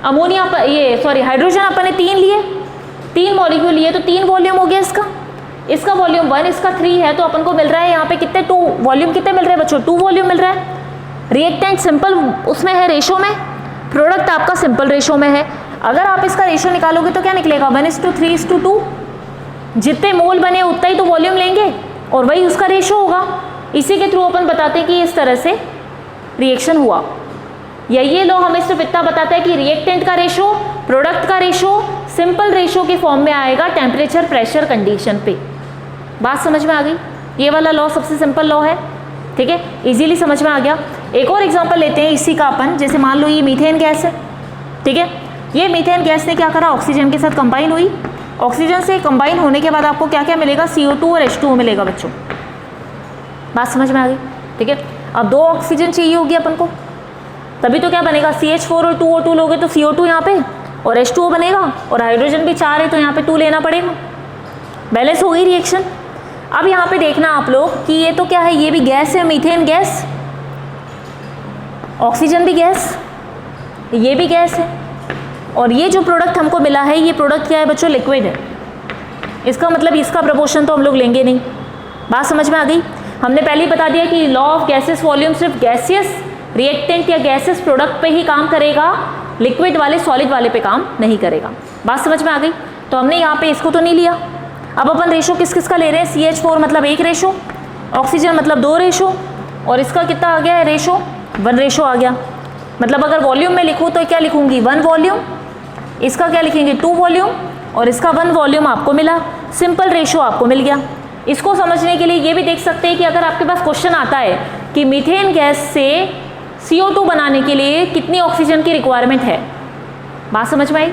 अमोनिया हाइड्रोजन अपन ने 3 लिए, 3 मॉलिक्यूल लिए तो 3 वॉल्यूम हो गया इसका। इसका वॉल्यूम 1, इसका 3 है तो अपन को मिल रहा है यहाँ पे कितने, 2 वॉल्यूम कितने मिल रहे हैं बच्चों, 2 वॉल्यूम मिल रहा है। रिएक्टेंट सिंपल उसमें है रेशो में, प्रोडक्ट आपका सिंपल रेशो में है। अगर आप इसका रेशो निकालोगे तो क्या निकलेगा 1:3:2। जितने मोल बने उतना ही तो वॉल्यूम लेंगे और वही उसका रेशो होगा। इसी के थ्रू अपन बताते हैं कि इस तरह से रिएक्शन हुआ। या ये लॉ हमें सिर्फ इतना बताता है कि रिएक्टेंट का रेशो, प्रोडक्ट का रेशो सिंपल रेशो के फॉर्म में आएगा टेम्परेचर प्रेशर कंडीशन पे। बात समझ में आ गई। ये वाला लॉ सबसे सिंपल लॉ है, ठीक है, इजीली समझ में आ गया। एक और एग्जांपल लेते हैं इसी का अपन। जैसे मान लो ये मीथेन गैस है, ठीक है। ये मीथेन गैस ने क्या करा, ऑक्सीजन के साथ कंबाइन हुई। ऑक्सीजन से कंबाइन होने के बाद आपको क्या क्या मिलेगा, CO2 और H2O मिलेगा बच्चों। बात समझ में आ गई, ठीक है। अब 2 ऑक्सीजन चाहिए होगी अपन को, तभी तो क्या बनेगा, CH4 और 2O2 लोगे तो CO2 यहाँ पे और H2O बनेगा और हाइड्रोजन भी 4 है तो यहाँ पे 2 लेना पड़ेगा। बैलेंस हो गई रिएक्शन। अब यहाँ पे देखना आप लोग कि ये तो क्या है, ये भी गैस है, मीथेन गैस, ऑक्सीजन भी गैस, ये भी गैस है और ये जो प्रोडक्ट हमको मिला है ये प्रोडक्ट क्या है बच्चों, लिक्विड है। इसका मतलब इसका प्रपोर्शन तो हम लोग लेंगे नहीं। बात समझ में आ गई। हमने पहले ही बता दिया कि लॉ ऑफ गैसियस वॉल्यूम सिर्फ गैसियस रिएक्टेंट या गैसियस प्रोडक्ट पे ही काम करेगा, लिक्विड वाले सॉलिड वाले पे काम नहीं करेगा। बात समझ में आ गई। तो हमने यहाँ पे इसको तो नहीं लिया। अब अपन रेशो किस किस का ले रहे हैं, CH4 मतलब 1 रेशो, ऑक्सीजन मतलब 2 रेशो और इसका कितना आ गया है रेशो, 1 रेशो आ गया। मतलब अगर वॉल्यूम में लिखूँ तो क्या लिखूंगी, 1 वॉल्यूम, इसका क्या लिखेंगे 2 वॉल्यूम और इसका 1 वॉल्यूम आपको मिला, सिंपल रेशो आपको मिल गया। इसको समझने के लिए ये भी देख सकते हैं कि अगर आपके पास क्वेश्चन आता है कि मीथेन गैस से CO2 बनाने के लिए कितनी ऑक्सीजन की रिक्वायरमेंट है, बात समझ में आई।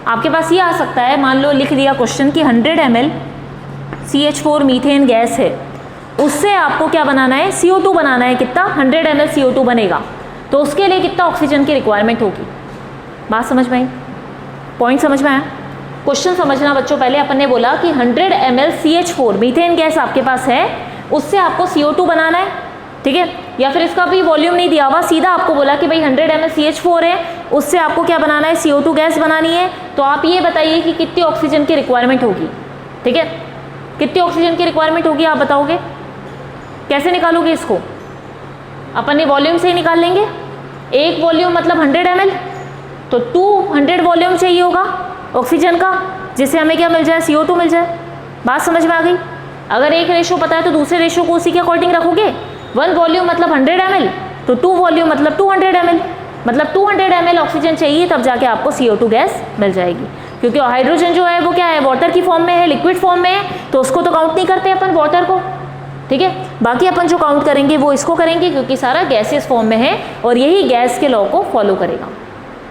आपके पास ये आ सकता है, मान लो लिख दिया क्वेश्चन कि 100 ml CH4 मीथेन गैस है, उससे आपको क्या बनाना है, CO2 बनाना है। कितना, 100 ml CO2 बनेगा तो उसके लिए कितना ऑक्सीजन की रिक्वायरमेंट होगी। बात समझ में आई, पॉइंट समझ में आया। क्वेश्चन समझना बच्चों, पहले अपन ने बोला कि 100 ml CH4 मीथेन गैस आपके पास है, उससे आपको CO2 बनाना है, ठीक है। या फिर इसका भी वॉल्यूम नहीं दिया हुआ, सीधा आपको बोला कि भाई 100 ml CH4 है, उससे आपको क्या बनाना है, CO2 गैस बनानी है। तो आप ये बताइए कि कितनी ऑक्सीजन की रिक्वायरमेंट होगी, ठीक है। कितनी ऑक्सीजन की रिक्वायरमेंट होगी आप बताओगे, कैसे निकालोगे इसको, अपन ने वॉल्यूम से ही निकाल लेंगे। 1 वॉल्यूम मतलब 100 ml, तो 200 वॉल्यूम चाहिए होगा ऑक्सीजन का, जिससे हमें क्या मिल जाए, CO2 मिल जाए। बात समझ में आ गई। अगर एक रेशो पता है तो दूसरे रेशो को उसी के अकॉर्डिंग रखोगे। 1 वॉल्यूम मतलब 100 ml, तो 2 वॉल्यूम मतलब 200 ml, मतलब 200 ml ऑक्सीजन चाहिए, तब जाके आपको CO2 गैस मिल जाएगी। क्योंकि हाइड्रोजन जो है वो क्या है, वाटर की फॉर्म में है, लिक्विड फॉर्म में है, तो उसको तो काउंट नहीं करते अपन वाटर को, ठीक है। बाकी अपन जो काउंट करेंगे वो इसको करेंगे क्योंकि सारा गैसियस फॉर्म में है और यही गैस के लॉ को फॉलो करेगा।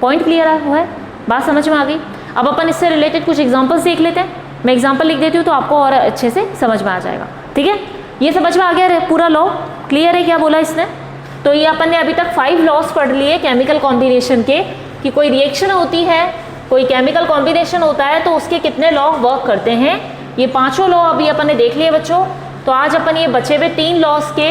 पॉइंट क्लियर हुआ है, बात समझ में आ गई। अब अपन इससे रिलेटेड कुछ एग्जांपल्स देख लेते हैं। मैं एग्जांपल लिख देती हूँ तो आपको और अच्छे से समझ में आ जाएगा, ठीक है। ये समझ में आ गया पूरा लॉ क्लियर है, क्या बोला इसने। तो ये अपन ने अभी तक 5 लॉस पढ़ लिए केमिकल कॉम्बिनेशन के, कि कोई रिएक्शन होती है, कोई केमिकल कॉम्बिनेशन होता है तो उसके कितने लॉ वर्क करते हैं। ये 5 लॉ अभी अपन ने देख लिए बच्चों। तो आज अपन ये बचे हुए 3 लॉस के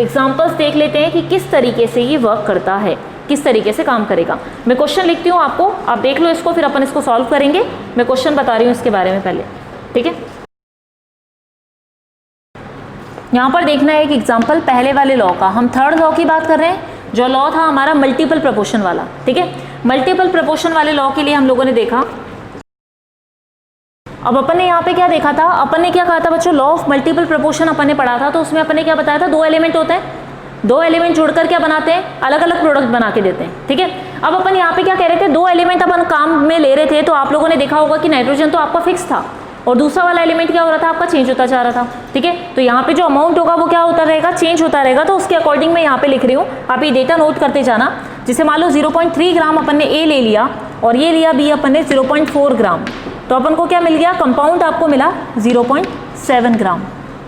एग्जाम्पल्स देख लेते हैं कि किस तरीके से ये वर्क करता है, किस तरीके से काम करेगा। मैं क्वेश्चन लिखती हूँ आपको, आप देख लो इसको, फिर अपन इसको सॉल्व करेंगे। मैं क्वेश्चन बता रही हूँ इसके बारे में पहले, ठीक है। यहाँ पर देखना है एक एग्जाम्पल पहले वाले लॉ का। हम 3rd लॉ की बात कर रहे हैं, जो लॉ था हमारा मल्टीपल प्रपोर्शन वाला, ठीक है। मल्टीपल प्रपोर्शन वाले लॉ के लिए हम लोगों ने देखा, अब अपन ने यहाँ पे क्या देखा था, अपन ने क्या कहा था बच्चों, लॉ ऑफ मल्टीपल प्रोपोर्शन अपन ने पढ़ा था, तो उसमें अपन ने क्या बताया था, 2 एलिमेंट होते हैं, 2 एलिमेंट जोड़कर क्या बनाते हैं, अलग अलग प्रोडक्ट बना के देते हैं, ठीक है। अब अपन यहाँ पे क्या कह रहे थे, 2 एलिमेंट अपन काम में ले रहे थे, तो आप लोगों ने देखा होगा कि नाइट्रोजन तो आपका फिक्स था और दूसरा वाला एलिमेंट क्या हो रहा था, आपका चेंज होता जा रहा था, ठीक है। तो यहाँ पे जो अमाउंट होगा वो क्या होता रहेगा, चेंज होता रहेगा, तो उसके अकॉर्डिंग मैं यहाँ पे लिख रही हूँ, आप ये डेटा नोट करते जाना। जैसे मान लो 0.3 ग्राम अपन ने ए ले लिया और ये लिया बी अपन ने 0.4 ग्राम, तो अपन को क्या मिल गया, कंपाउंड आपको मिला 0.7 ग्राम,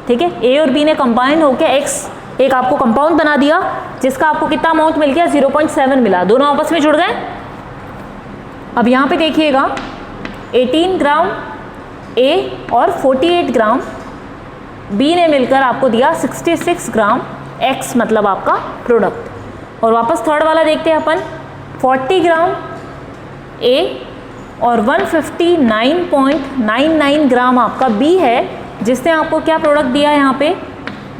ठीक है। ए और बी ने कंबाइन होकर एक्स एक आपको कंपाउंड बना दिया, जिसका आपको कितना अमाउंट मिल गया, 0.7 मिला, दोनों आपस में जुड़ गए। अब यहाँ पे देखिएगा 18 ग्राम ए और 48 ग्राम बी ने मिलकर आपको दिया 66 ग्राम एक्स, मतलब आपका प्रोडक्ट। और वापस थर्ड वाला देखते हैं अपन, 40 ग्राम ए और 159.99 ग्राम आपका बी है, जिसने आपको क्या प्रोडक्ट दिया यहाँ पे,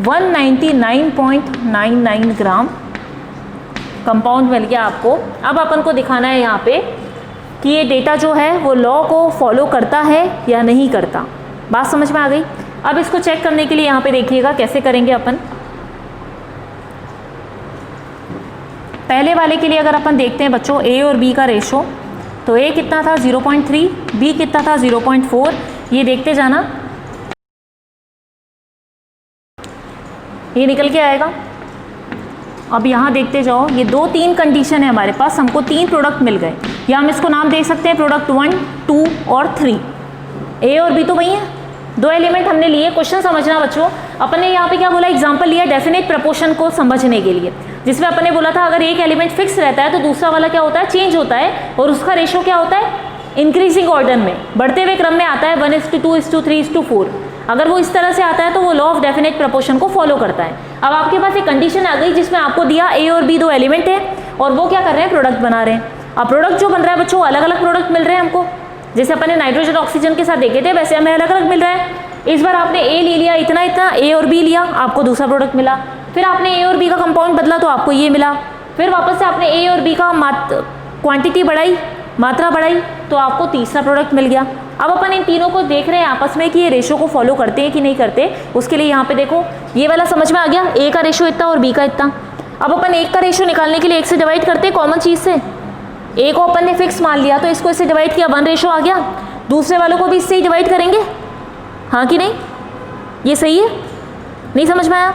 199.99 ग्राम कंपाउंड मिल गया आपको। अब अपन को दिखाना है यहाँ पे कि ये डेटा जो है वो लॉ को फॉलो करता है या नहीं करता। बात समझ में आ गई। अब इसको चेक करने के लिए यहाँ पे देखिएगा कैसे करेंगे अपन। पहले वाले के लिए अगर अपन देखते हैं बच्चों ए और बी का रेशो, तो ए कितना था 0.3, बी कितना था 0.4, ये देखते जाना, ये निकल के आएगा। अब यहाँ देखते जाओ, ये 2-3 कंडीशन है हमारे पास, हमको 3 प्रोडक्ट मिल गए, या हम इसको नाम दे सकते हैं प्रोडक्ट 1, 2 और 3। ए और बी तो वही है, 2 एलिमेंट हमने लिए। क्वेश्चन समझना बच्चों, अपन ने यहाँ पे क्या बोला, एग्जांपल लिया डेफिनेट प्रपोर्शन को समझने के लिए, जिसमें अपन ने बोला था अगर एक एलिमेंट फिक्स रहता है तो दूसरा वाला क्या होता है, चेंज होता है, और उसका रेशो क्या होता है, इंक्रीजिंग ऑर्डर में, बढ़ते हुए क्रम में आता है, 1:2:3:4। अगर वो इस तरह से आता है तो वो लॉ ऑफ डेफिनेट प्रपोर्शन को फॉलो करता है। अब आपके पास एक कंडीशन आ गई जिसमें आपको दिया ए और बी 2 एलिमेंट है और वो क्या कर रहे हैं, प्रोडक्ट बना रहे हैं। अब प्रोडक्ट जो बन रहा है बच्चों, अलग अलग प्रोडक्ट मिल रहे हैं हमको, जैसे अपन ने नाइट्रोजन ऑक्सीजन के साथ देखे थे वैसे हमें अलग अलग मिल रहा है। इस बार आपने ए ले लिया इतना इतना, ए और बी लिया, आपको दूसरा प्रोडक्ट मिला। फिर आपने ए और बी का कंपाउंड बदला तो आपको ये मिला। फिर वापस से आपने ए और बी का क्वांटिटी बढ़ाई, मात्रा बढ़ाई, तो आपको तीसरा प्रोडक्ट मिल गया। अब अपन इन तीनों को देख रहे हैं आपस में कि ये रेशो को फॉलो करते हैं कि नहीं करते। उसके लिए यहाँ पे देखो, ये वाला समझ में आ गया, ए का रेशो इतना और बी का इतना। अब अपन एक का रेशो निकालने के लिए 1 से डिवाइड करते हैं कॉमन चीज़ से। ए को अपन ने फिक्स मान लिया तो इसको इससे डिवाइड किया, 1 रेशो आ गया। दूसरे वालों को भी इससे ही डिवाइड करेंगे, हाँ कि नहीं, ये सही है, नहीं समझ में आया।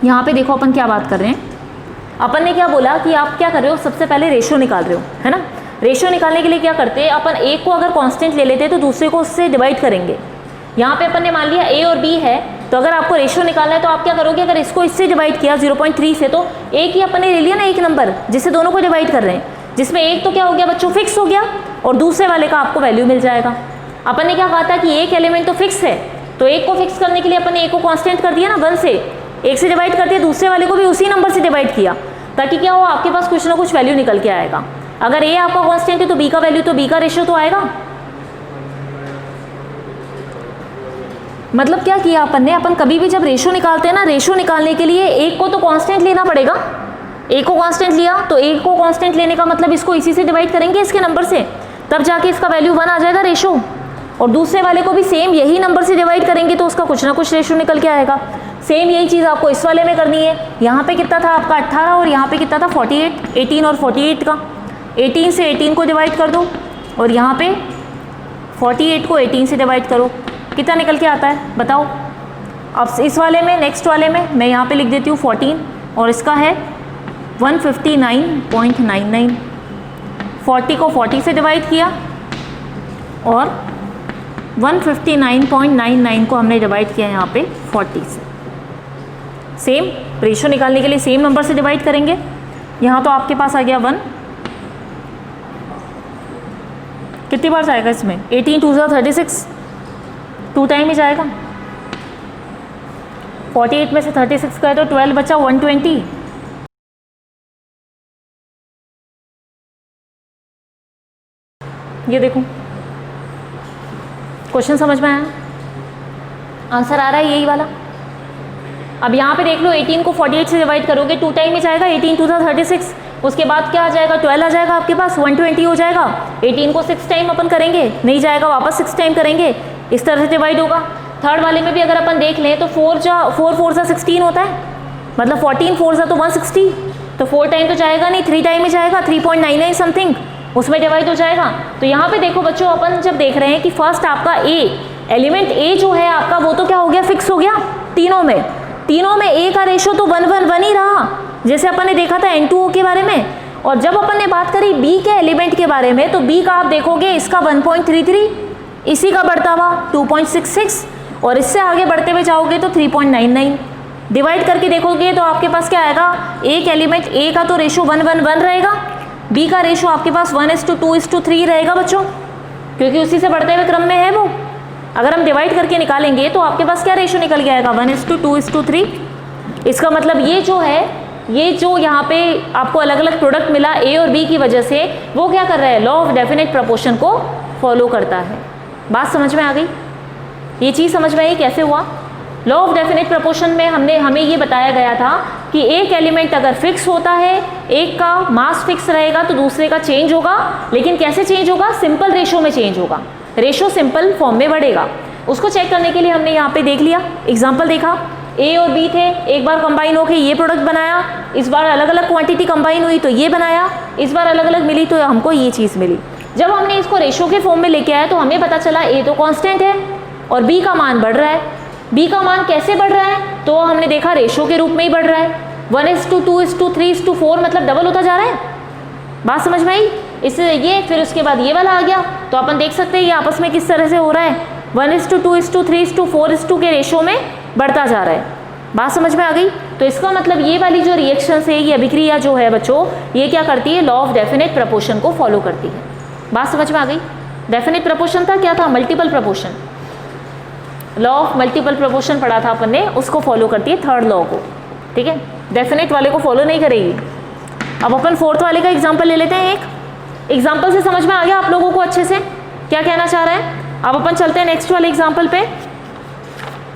यहाँ पे देखो अपन क्या बात कर रहे हैं, अपन ने क्या बोला कि आप क्या कर रहे हो, सबसे पहले रेशो निकाल रहे हो, है ना। रेशो निकालने के लिए क्या करते हैं अपन, एक को अगर कांस्टेंट ले लेते हैं तो दूसरे को उससे डिवाइड करेंगे। यहाँ पे अपन ने मान लिया ए और बी है, तो अगर आपको रेशो निकालना है तो आप क्या करोगे, अगर इसको इससे डिवाइड किया 0.3 से, तो एक ही अपन ने ले लिया ना, एक नंबर जिससे दोनों को डिवाइड कर रहे हैं, जिसमें एक तो क्या हो गया बच्चों, फिक्स हो गया, और दूसरे वाले का आपको वैल्यू मिल जाएगा। अपन ने क्या कहा था कि एक एलिमेंट तो फिक्स है, तो एक को फिक्स करने के लिए अपन ने एक को कांस्टेंट कर दिया ना, 1 से 1 से डिवाइड कर दिया, दूसरे वाले को भी उसी नंबर से डिवाइड किया, ताकि क्या हो, आपके पास कुछ ना कुछ वैल्यू निकल के आएगा। अगर ए आपका कांस्टेंट है तो बी का वैल्यू, तो बी का रेशियो तो आएगा। मतलब क्या किया अपन ने, अपन कभी भी जब रेशो निकालते हैं ना, रेशो निकालने के लिए एक को तो कांस्टेंट लेना पड़ेगा। एक को कांस्टेंट लिया तो एक को कांस्टेंट लेने का मतलब इसको इसी से डिवाइड करेंगे, इसके नंबर से, तब जाके इसका वैल्यू 1 आ जाएगा रेशो। और दूसरे वाले को भी सेम यही नंबर से डिवाइड करेंगे तो उसका कुछ ना कुछ रेशो निकल के आएगा। सेम यही चीज़ आपको इस वाले में करनी है। यहाँ पे कितना था आपका 18 और यहाँ पे कितना था 48, 18 और 48 का, 18 से 18 को डिवाइड कर दो और यहाँ पे 48 को 18 से डिवाइड करो, कितना निकल के आता है बताओ। अब इस वाले में, नेक्स्ट वाले में मैं यहाँ पे लिख देती हूँ 14 और इसका है 159.99। 40 को 40 से डिवाइड किया और 159.99 को हमने डिवाइड किया यहाँ पे 40 से। सेम रेशो निकालने के लिए सेम नंबर से डिवाइड करेंगे। यहाँ तो आपके पास आ गया 1, कितनी बार जाएगा इसमें, 18 2 36, 2 टाइम ही जाएगा। 48 में से 36 का है तो 12 बचा, 120। ये देखो क्वेश्चन समझ में आया, आंसर आ रहा है यही वाला। अब यहाँ पे देख लो 18 को 48 से डिवाइड करोगे 2 टाइम में जाएगा, 18 2 36, उसके बाद क्या आ जाएगा, 12 आ जाएगा आपके पास, 120 हो जाएगा। 18 को 6 टाइम अपन करेंगे, नहीं जाएगा, वापस 6 टाइम करेंगे, इस तरह से डिवाइड होगा। थर्ड वाले में भी अगर अपन देख लें तो 4 4 सा 16 होता है, मतलब 14 4 सा तो 160, तो 4 टाइम तो जाएगा नहीं, 3 टाइम ही जाएगा, 3.99 समथिंग उसमें डिवाइड हो जाएगा। तो यहाँ पे देखो बच्चों, अपन जब देख रहे हैं कि फर्स्ट आपका एलिमेंट ए जो है आपका, वो तो क्या हो गया, फिक्स हो गया तीनों में ए का रेशो तो 1 1 1 ही रहा, जैसे अपन ने देखा था N2O के बारे में। और जब अपन ने बात करी बी के एलिमेंट के बारे में, तो बी का आप देखोगे इसका 1.33, इसी का बढ़ता हुआ 2.66, और इससे आगे बढ़ते हुए जाओगे तो 3.99। डिवाइड करके देखोगे तो आपके पास क्या आएगा, एक एलिमेंट ए का तो रेशो 1 1 1 रहेगा, बी का रेशो आपके पास 1:2:3 रहेगा बच्चों, क्योंकि उसी से बढ़ते हुए क्रम में है वो। अगर हम डिवाइड करके निकालेंगे तो आपके पास क्या रेशो निकल के आएगा, 1:2:3। इसका मतलब ये जो है, ये जो यहाँ पे आपको अलग अलग प्रोडक्ट मिला ए और बी की वजह से, वो क्या कर रहा है, लॉ ऑफ डेफिनेट प्रोपोर्शन को फॉलो करता है। बात समझ में आ गई, ये चीज़ समझ में आई कैसे हुआ। लॉ ऑफ डेफिनेट प्रोपोर्शन में हमें ये बताया गया था कि एक एलिमेंट अगर फिक्स होता है, एक का मास फिक्स रहेगा तो दूसरे का चेंज होगा, लेकिन कैसे चेंज होगा, सिंपल रेशो में चेंज होगा, रेशो सिंपल फॉर्म में बढ़ेगा। उसको चेक करने के लिए हमने यहाँ पे देख लिया, एग्जाम्पल देखा, ए और बी थे, एक बार कंबाइन होकर ये प्रोडक्ट बनाया, इस बार अलग अलग क्वांटिटी कंबाइन हुई तो ये बनाया, इस बार अलग अलग मिली तो हमको ये चीज़ मिली। जब हमने इसको रेशो के फॉर्म में लेके आया तो हमें पता चला ए तो कांस्टेंट है और बी का मान बढ़ रहा है। बी का मान कैसे बढ़ रहा है, तो हमने देखा रेशो के रूप में ही बढ़ रहा है, 1:2:3:4, मतलब डबल होता जा रहा है। बात समझ में आई, इससे ये फिर उसके बाद ये वाला आ गया, तो अपन देख सकते हैं ये आपस में किस तरह से हो रहा है, 1:2:3:4 के रेशो में बढ़ता जा रहा है। बात समझ में आ गई। तो इसका मतलब ये वाली जो रिएक्शन है, ये अभिक्रिया जो है बच्चों, ये क्या करती है, लॉ ऑफ डेफिनेट प्रपोर्शन को फॉलो करती है। बात समझ में आ गई। डेफिनेट प्रपोर्शन था, क्या था, multiple proportion, law of multiple proportion पढ़ा था अपन ने, उसको फॉलो करती है थर्ड लॉ को, ठीक है, डेफिनेट वाले को फॉलो नहीं करेगी। अब अपन फोर्थ वाले का एग्जाम्पल ले लेते हैं। एक एग्जाम्पल से समझ में आ गया आप लोगों को अच्छे से क्या कहना चाह रहा है। अब अपन चलते हैं नेक्स्ट वाले एग्जाम्पल पे,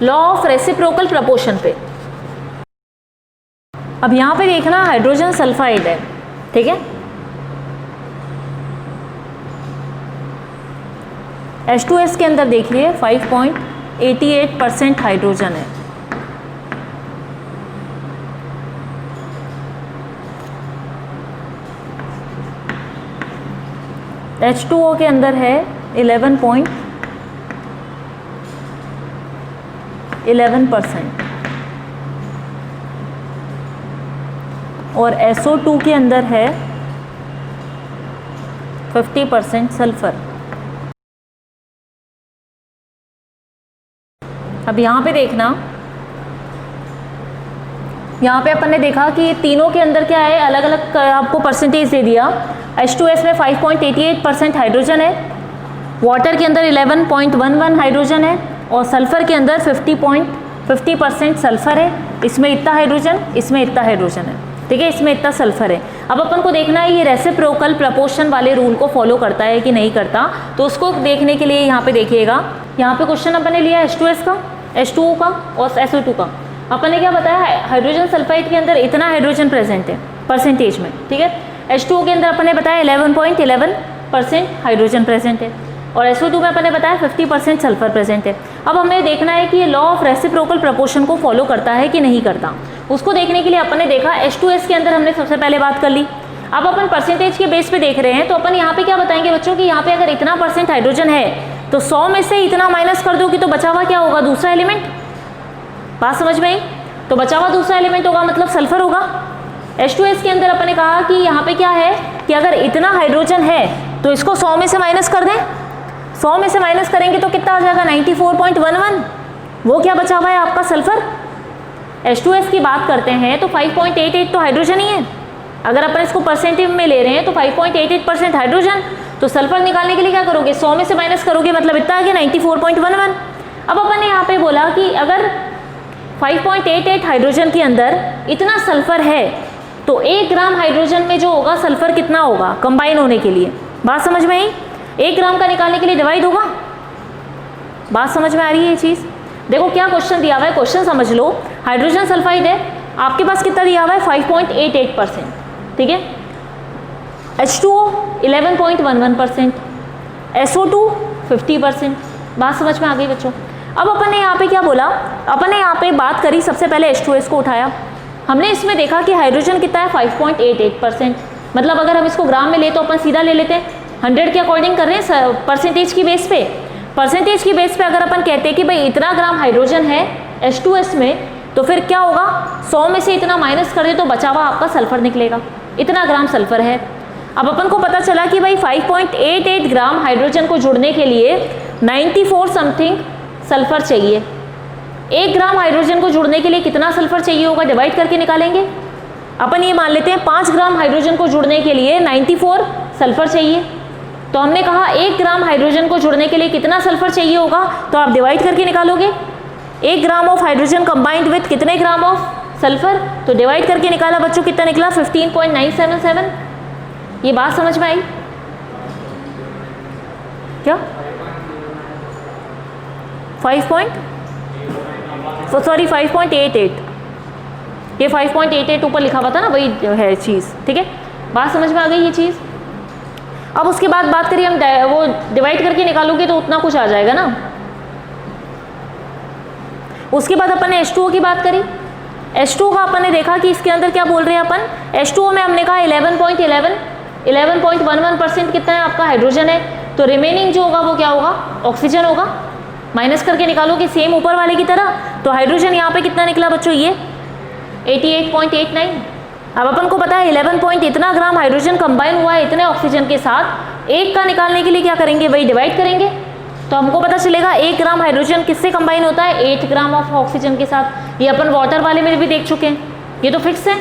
लॉ ऑफ रेसिप्रोकल प्रपोर्शन पे। अब यहाँ पे देखना हाइड्रोजन सल्फाइड है, ठीक है, H2S के अंदर देखिए 5.88% हाइड्रोजन है। H2O के अंदर है 11.11%, और SO2 के अंदर है 50% सल्फर। अब यहाँ पे देखना, यहाँ पे अपन ने देखा कि ये तीनों के अंदर क्या है, अलग अलग आपको परसेंटेज दे दिया। H2S में 5.88% हाइड्रोजन है, वाटर के अंदर 11.11 हाइड्रोजन है, और सल्फर के अंदर 50% सल्फर है। इसमें इतना हाइड्रोजन, इसमें इतना हाइड्रोजन है, ठीक है, इसमें इतना सल्फर है। अब अपन को देखना है ये रेसिप्रोकल प्रपोर्शन वाले रूल को फॉलो करता है कि नहीं करता, तो उसको देखने के लिए यहाँ पे देखिएगा, यहाँ पे क्वेश्चन अपन ने लिया H2S का, H2O का और SO2 का। अपन ने क्या बताया, हाइड्रोजन सल्फाइड के अंदर इतना हाइड्रोजन प्रेजेंट है परसेंटेज में, ठीक है। H2O के अंदर अपन ने बताया 11.11% हाइड्रोजन प्रेजेंट है, और SO2 में अपन ने बताया 50% सल्फर प्रेजेंट है। अब हमें देखना है कि ये लॉ ऑफ रेसिप्रोकल प्रपोर्शन को फॉलो करता है कि नहीं करता। उसको देखने के लिए अपन ने देखा H2S के अंदर हमने सबसे पहले बात कर ली। अब अपन परसेंटेज के बेस पे देख रहे हैं, तो अपन यहाँ पे क्या बताएंगे बच्चों कि यहाँ पे अगर इतना % हाइड्रोजन है तो 100 में से इतना माइनस कर दोगे तो बचा हुआ क्या होगा, दूसरा एलिमेंट। बात समझ में आई, तो बचा हुआ दूसरा एलिमेंट होगा मतलब सल्फर होगा। H2S के अंदर अपन ने कहा कि यहाँ पे क्या है कि अगर इतना हाइड्रोजन है तो इसको 100 में से माइनस कर दें, 100 में से माइनस करेंगे तो कितना आ जाएगा, 94.11, वो क्या बचा हुआ है आपका सल्फर। H2S की बात करते हैं तो 5.88 तो हाइड्रोजन ही है, अगर अपन इसको परसेंटेज में ले रहे हैं तो 5.88% हाइड्रोजन, तो सल्फर निकालने के लिए क्या करोगे, 100 में से माइनस करोगे, मतलब इतना आ गया 94.11। अब अपन ने यहाँ पे बोला कि अगर 5.88 हाइड्रोजन के अंदर इतना सल्फर है तो 1 ग्राम हाइड्रोजन में जो होगा सल्फर कितना होगा कंबाइन होने के लिए। बात समझ में आई, 1 ग्राम का निकालने के लिए डिवाइड होगा। बात समझ में आ रही है ये चीज़। देखो क्या क्वेश्चन दिया हुआ है, क्वेश्चन समझ लो। हाइड्रोजन सल्फाइड है, आपके पास कितना दिया हुआ है 5.88%, ठीक है। H2O 11.11%, SO2 50%। बात समझ में आ गई बच्चों। अब अपन ने यहाँ पे क्या बोला, अपन ने यहाँ पे बात करी, सबसे पहले H2S को उठाया, हमने इसमें देखा कि हाइड्रोजन कितना है 5.88%। मतलब अगर हम इसको ग्राम में ले तो अपन सीधा ले लेते हैं, 100 के अकॉर्डिंग कर रहे हैं परसेंटेज की बेस पे। परसेंटेज की बेस पे अगर अपन कहते हैं कि भाई इतना ग्राम हाइड्रोजन है H2S में, तो फिर क्या होगा, 100 में से इतना माइनस कर दे तो बचा हुआ आपका सल्फर निकलेगा, इतना ग्राम सल्फर है। अब अपन को पता चला कि भाई 5.88 ग्राम हाइड्रोजन को जुड़ने के लिए 94 समथिंग सल्फर चाहिए। 1 ग्राम हाइड्रोजन को जुड़ने के लिए कितना सल्फर चाहिए होगा, डिवाइड करके निकालेंगे। अपन ये मान लेते हैं 5 ग्राम हाइड्रोजन को जुड़ने के लिए 94 सल्फर चाहिए, तो हमने कहा 1 ग्राम हाइड्रोजन को जुड़ने के लिए कितना सल्फर चाहिए होगा, तो आप डिवाइड करके निकालोगे। 1 gram of hydrogen combined with कितने ग्राम ऑफ सल्फर, तो डिवाइड करके निकाला बच्चों, कितना निकला 15.977। ये बात समझ में आई क्या? 5.88, ये 5.88 ऊपर लिखा हुआ था ना, वही है चीज़, ठीक है। बात समझ में आ गई ये चीज़। अब उसके बाद बात करिए हम, वो डिवाइड करके निकालोगे तो उतना कुछ आ जाएगा ना। उसके बाद अपन ने H2O की बात करी। H2O का अपन ने देखा कि इसके अंदर क्या बोल रहे हैं अपन, H2O में हमने कहा 11.11% कितना है आपका हाइड्रोजन है, तो रिमेनिंग जो होगा वो क्या होगा, ऑक्सीजन होगा। माइनस करके निकालोगे सेम ऊपर वाले की तरह, तो हाइड्रोजन यहाँ पे कितना निकला बच्चों, ये 88.89। अब अपन को पता है 11 पॉइंट इतना ग्राम हाइड्रोजन कंबाइन हुआ है इतने ऑक्सीजन के साथ, एक का निकालने के लिए क्या करेंगे, वही डिवाइड करेंगे, तो हमको पता चलेगा 1 ग्राम हाइड्रोजन किससे कंबाइन होता है, 8 ग्राम ऑफ ऑक्सीजन के साथ। ये अपन वाटर वाले में भी देख चुके हैं, ये तो फिक्स है।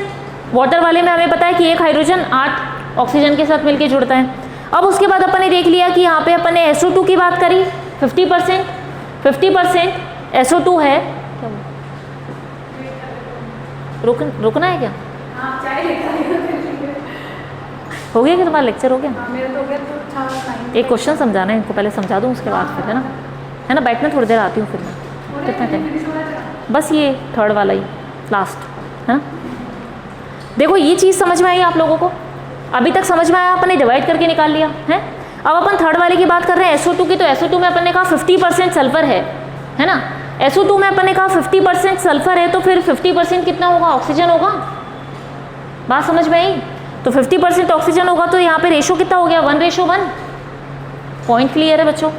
वाटर वाले में हमें पता है कि 1 हाइड्रोजन 8 ऑक्सीजन के साथ मिलकर जुड़ता है। अब उसके बाद अपन ने देख लिया कि यहाँ पे अपन ने SO2 की बात करी, 50% SO2 है। रुकना है क्या? हो गया कि तुम्हारा लेक्चर हो गया? एक क्वेश्चन समझाना है इनको, पहले समझा दूँ उसके बाद फिर, है ना, बैठना थोड़ी देर आती हूँ फिर मैं। कितना टाइम? बस ये 3rd वाला ही लास्ट, है ना। देखो ये चीज़ समझ में आई आप लोगों को, अभी तक समझ में आया, अपन ने डिवाइड करके निकाल लिया है। अब अपन 3rd वाले की बात कर रहे हैं SO2 की, तो SO2 में अपन ने कहा 50% सल्फर है ना। SO2 में अपन ने कहा 50% सल्फर है, तो फिर 50% कितना होगा, ऑक्सीजन होगा। बात समझ में आई, तो 50% ऑक्सीजन होगा, तो यहाँ पे रेशो कितना हो गया, 1:1। पॉइंट क्लियर है बच्चों?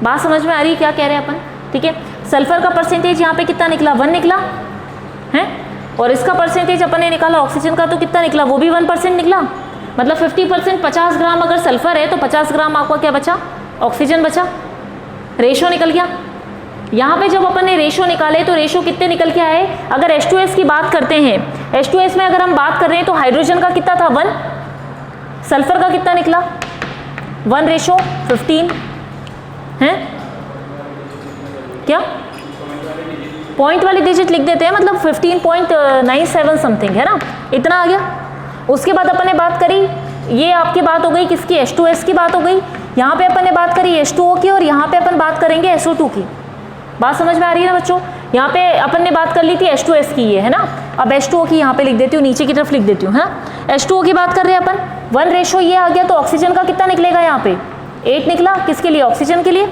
बात समझ में आ रही है क्या कह रहे हैं अपन, ठीक है। सल्फर का परसेंटेज यहाँ पे कितना निकला, 1 निकला है, और इसका परसेंटेज अपन ने निकाला ऑक्सीजन का, तो कितना निकला, वो भी 1% निकला। मतलब 50%, 50 ग्राम अगर सल्फर है तो 50 ग्राम आपका क्या बचा, ऑक्सीजन बचा। रेशो निकल गया। यहाँ पे जब अपन ने रेशो निकाले तो रेशो कितने निकल के आए, अगर H2S की बात करते हैं, H2S में अगर हम बात कर रहे हैं तो हाइड्रोजन का कितना था 1, सल्फर का कितना निकला 1:15 है क्या, पॉइंट वाली डिजिट लिख देते हैं, मतलब 15.97 समथिंग है ना, इतना आ गया। उसके बाद अपन ने बात करी, ये आपकी बात हो गई किसकी, H2S की बात हो गई। यहाँ पे अपन ने बात करी H2O की, और यहाँ पे अपन बात करेंगे SO2 की। बात समझ में आ रही है ना बच्चों? यहाँ पे अपन ने बात कर ली थी H2S की, ये है ना। अब H2O की यहाँ पे लिख देती हूँ, नीचे की तरफ लिख देती हूँ, है ना। H2O की बात कर रहे हैं अपन, 1:, ये आ गया, तो ऑक्सीजन का कितना निकलेगा, यहाँ पे 8 निकला, किसके लिए, ऑक्सीजन के लिए,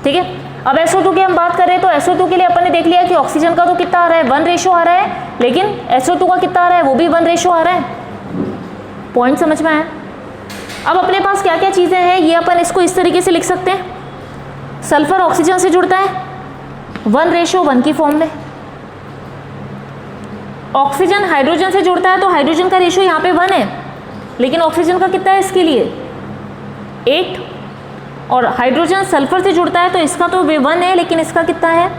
ठीक है। अब SO2 की हम बात कर रहे हैं, तो SO2 के लिए अपन ने देख लिया कि ऑक्सीजन का तो कितना आ रहा है, 1:, आ रहा है, लेकिन SO2 का कितना आ रहा है, वो भी 1:, आ रहा है। पॉइंट समझ में आया? अब अपने पास क्या क्या चीज़ें हैं, ये अपन इसको इस तरीके से लिख सकते हैं। सल्फर ऑक्सीजन से जुड़ता है 1:1 की फॉर्म में। ऑक्सीजन हाइड्रोजन से जुड़ता है तो हाइड्रोजन का रेशो यहाँ पे 1 है, लेकिन ऑक्सीजन का कितना है इसके लिए 8, और हाइड्रोजन सल्फर से जुड़ता है तो इसका तो 1 है, लेकिन इसका कितना है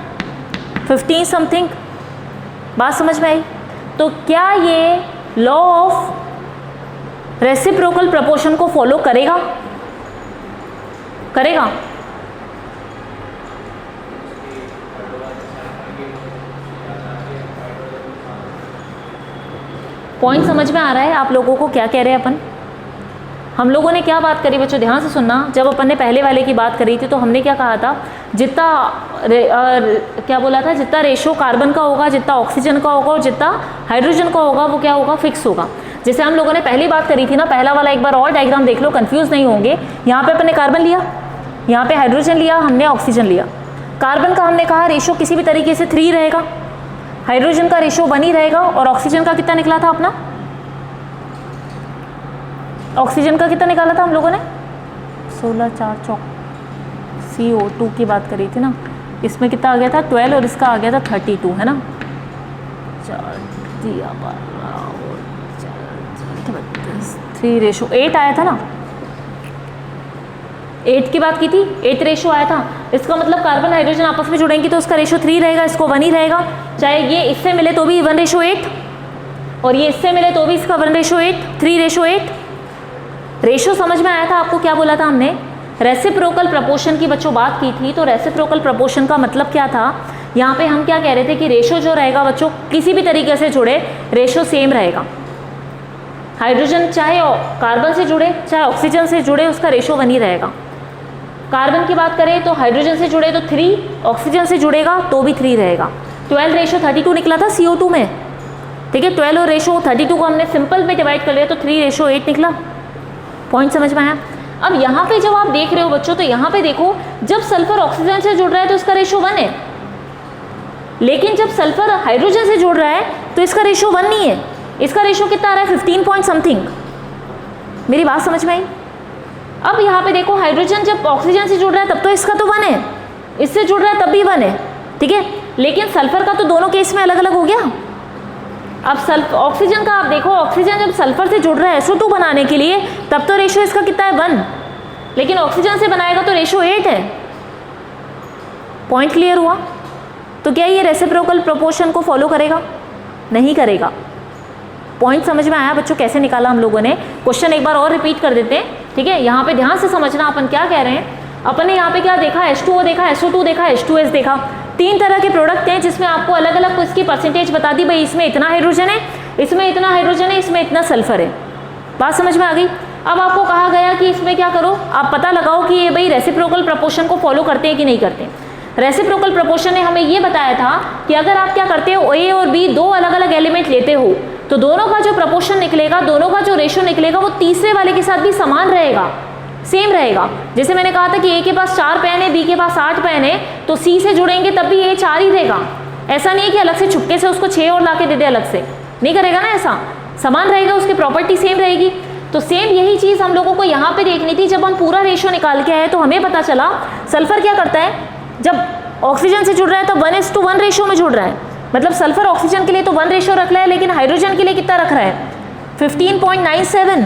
15 समथिंग। बात समझ में आई? तो क्या ये लॉ ऑफ रेसिप्रोकल प्रपोर्शन को फॉलो करेगा? पॉइंट समझ में आ रहा है आप लोगों को क्या कह रहे हैं अपन? हम लोगों ने क्या बात करी बच्चों, ध्यान से सुनना। जब अपन ने पहले वाले की बात करी थी तो हमने क्या कहा था, जितना क्या बोला था, जितना रेशो कार्बन का होगा, जितना ऑक्सीजन का होगा और जितना हाइड्रोजन का होगा, वो क्या होगा, फिक्स होगा। जैसे हम लोगों ने पहली बात करी थी ना, पहला वाला एक बार और डायग्राम देख लो, कंफ्यूज नहीं होंगे। यहाँ पे अपने कार्बन लिया, यहाँ पे हाइड्रोजन लिया, हमने ऑक्सीजन लिया। कार्बन का हमने कहा रेशो किसी भी तरीके से 3 रहेगा, हाइड्रोजन का रेशो 1 ही रहेगा, और ऑक्सीजन का कितना निकला था अपना, ऑक्सीजन का कितना निकाला था हम लोगों ने, 16 4 चौक CO2 की बात करी थी ना, इसमें कितना आ गया था 12 और इसका आ गया था 32, है ना, 4 दिया 3:8 आया था ना, 8 की बात की थी, 8 रेशो आया था। इसका मतलब कार्बन हाइड्रोजन आपस में जुड़ेंगे तो उसका रेशो 3 रहेगा, इसको 1 ही रहेगा, चाहे ये इससे मिले तो भी 1:8 और ये इससे मिले तो भी इसका 1:8, 3:8। रेशो समझ में आया था आपको? क्या बोला था हमने, रेसिप्रोकल प्रपोर्शन की बच्चों बात की थी। तो रेसिप्रोकल प्रपोर्शन का मतलब क्या था, यहाँ पे हम क्या कह रहे थे कि रेशो जो रहेगा बच्चों किसी भी तरीके से जुड़े रेशो सेम रहेगा। हाइड्रोजन चाहे कार्बन से जुड़े चाहे ऑक्सीजन से जुड़े उसका रेशो 1 ही रहेगा। कार्बन की बात करें तो हाइड्रोजन से जुड़े तो 3, ऑक्सीजन से जुड़ेगा तो भी 3 रहेगा। 12:32 निकला था CO2 में, ठीक है। 12 और रेशो 32 को हमने सिंपल में डिवाइड कर लिया तो 3:8 निकला। पॉइंट समझ में आया? अब यहाँ पे जब आप देख रहे हो बच्चों, तो यहाँ पे देखो जब सल्फर ऑक्सीजन से जुड़ रहा है तो इसका रेशो 1 है, लेकिन जब सल्फर हाइड्रोजन से जुड़ रहा है तो इसका रेशो 1 नहीं है। इसका रेशो कितना आ रहा है, 15 पॉइंट समथिंग। मेरी बात समझ में आई? अब यहाँ पे देखो हाइड्रोजन जब ऑक्सीजन से जुड़ रहा है तब तो इसका तो 1 है, इससे जुड़ रहा है तब भी 1 है, ठीक है। लेकिन सल्फर का तो दोनों केस में अलग अलग हो गया। अब ऑक्सीजन का आप देखो, ऑक्सीजन जब सल्फर से जुड़ रहा है SO2 बनाने के लिए तब तो रेशो इसका कितना है 1, लेकिन ऑक्सीजन से बनाएगा तो रेशो 8 है। पॉइंट क्लियर हुआ? तो क्या ये रेसिप्रोकल प्रोपोर्शन को फॉलो करेगा? नहीं करेगा। पॉइंट समझ में आया बच्चों कैसे निकाला हम लोगों ने? क्वेश्चन एक बार और रिपीट कर देते हैं, ठीक है। यहाँ पे ध्यान से समझना अपन क्या कह रहे हैं। अपन ने यहाँ पे क्या देखा, H2O देखा, SO2 देखा, H2S देखा। 3 तरह के प्रोडक्ट हैं जिसमें आपको अलग अलग इसकी परसेंटेज बता दी, भाई इसमें इतना हाइड्रोजन है, इसमें इतना हाइड्रोजन है, इसमें इतना सल्फर है। बात समझ में आ गई? अब आपको कहा गया कि इसमें क्या करो, आप पता लगाओ कि ये भाई रेसिप्रोकल प्रपोर्शन को फॉलो करते हैं कि नहीं करते। रेसिप्रोकल प्रपोर्शन ने हमें ये बताया था कि अगर आप क्या करते हो, A और B 2 अलग अलग एलिमेंट लेते हो तो दोनों का जो प्रपोर्शन निकलेगा, दोनों का जो रेशो निकलेगा वो तीसरे वाले के साथ भी समान रहेगा, सेम रहेगा। जैसे मैंने कहा था कि A के पास 4 पेन है, B के पास 8 पेन है, तो C से जुड़ेंगे तब भी A 4 ही देगा। ऐसा नहीं है कि अलग से छुपके से उसको 6 और ला के दे दे, अलग से नहीं करेगा ना, ऐसा समान रहेगा, उसकी प्रॉपर्टी सेम रहेगी। तो सेम यही चीज़ हम लोगों को यहाँ पे देखनी थी। जब हम पूरा रेशो निकाल के आए तो हमें पता चला सल्फर क्या करता है, जब ऑक्सीजन से जुड़ रहा है तो 1:1 रेशो में जुड़ रहा है। मतलब सल्फर ऑक्सीजन के लिए तो 1 रेशो रख रहा है, लेकिन हाइड्रोजन के लिए कितना रख रहा है, 15.97।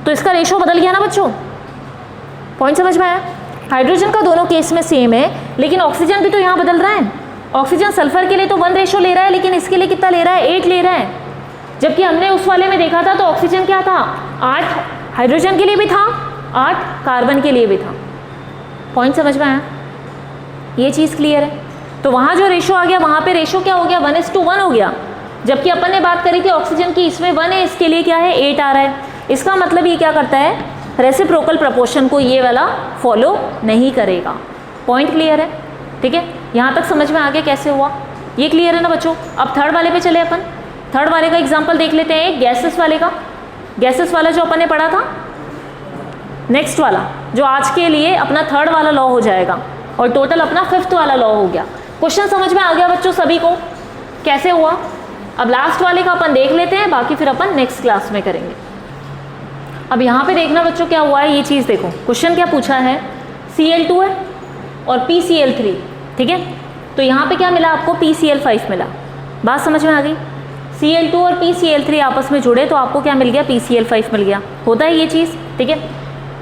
तो इसका रेशो बदल गया ना बच्चों। पॉइंट समझ में आया? हाइड्रोजन का दोनों केस में सेम है, लेकिन ऑक्सीजन भी तो यहाँ बदल रहा है। ऑक्सीजन सल्फर के लिए तो 1 रेशो ले रहा है, लेकिन इसके लिए कितना ले रहा है, 8 ले रहा है। जबकि हमने उस वाले में देखा था तो ऑक्सीजन क्या था, 8 हाइड्रोजन के लिए भी था, 8 कार्बन के लिए भी था। पॉइंट समझ में आया? ये चीज़ क्लियर है? तो वहाँ जो रेशो आ गया, वहाँ पे रेशो क्या हो गया, 1:1 हो गया। जबकि अपन ने बात करी थी ऑक्सीजन की, इसमें 1 है, इसके लिए क्या है, 8 आ रहा है। इसका मतलब ये क्या करता है, रेसिप्रोकल प्रपोर्शन को ये वाला फॉलो नहीं करेगा। पॉइंट क्लियर है? ठीक है, यहाँ तक समझ में आ गया कैसे हुआ? ये क्लियर है ना बच्चों? अब थर्ड वाले पे चले अपन। थर्ड वाले का एग्जाम्पल देख लेते हैं, गैसेस वाले का। गैसेस वाला जो अपन ने पढ़ा था, नेक्स्ट वाला जो आज के लिए अपना थर्ड वाला लॉ हो जाएगा, और टोटल अपना 5th वाला लॉ हो गया। क्वेश्चन समझ में आ गया बच्चों सभी को कैसे हुआ? अब लास्ट वाले का अपन देख लेते हैं, बाकी फिर अपन नेक्स्ट क्लास में करेंगे। अब यहाँ पे देखना बच्चों क्या हुआ है, ये चीज़ देखो। क्वेश्चन क्या पूछा है, Cl2 है और PCl3, ठीक है। तो यहाँ पे क्या मिला आपको, PCl5 मिला। बात समझ में आ गई? Cl2 और PCl3 आपस में जुड़े तो आपको क्या मिल गया, PCl5 मिल गया। होता है ये चीज़, ठीक है।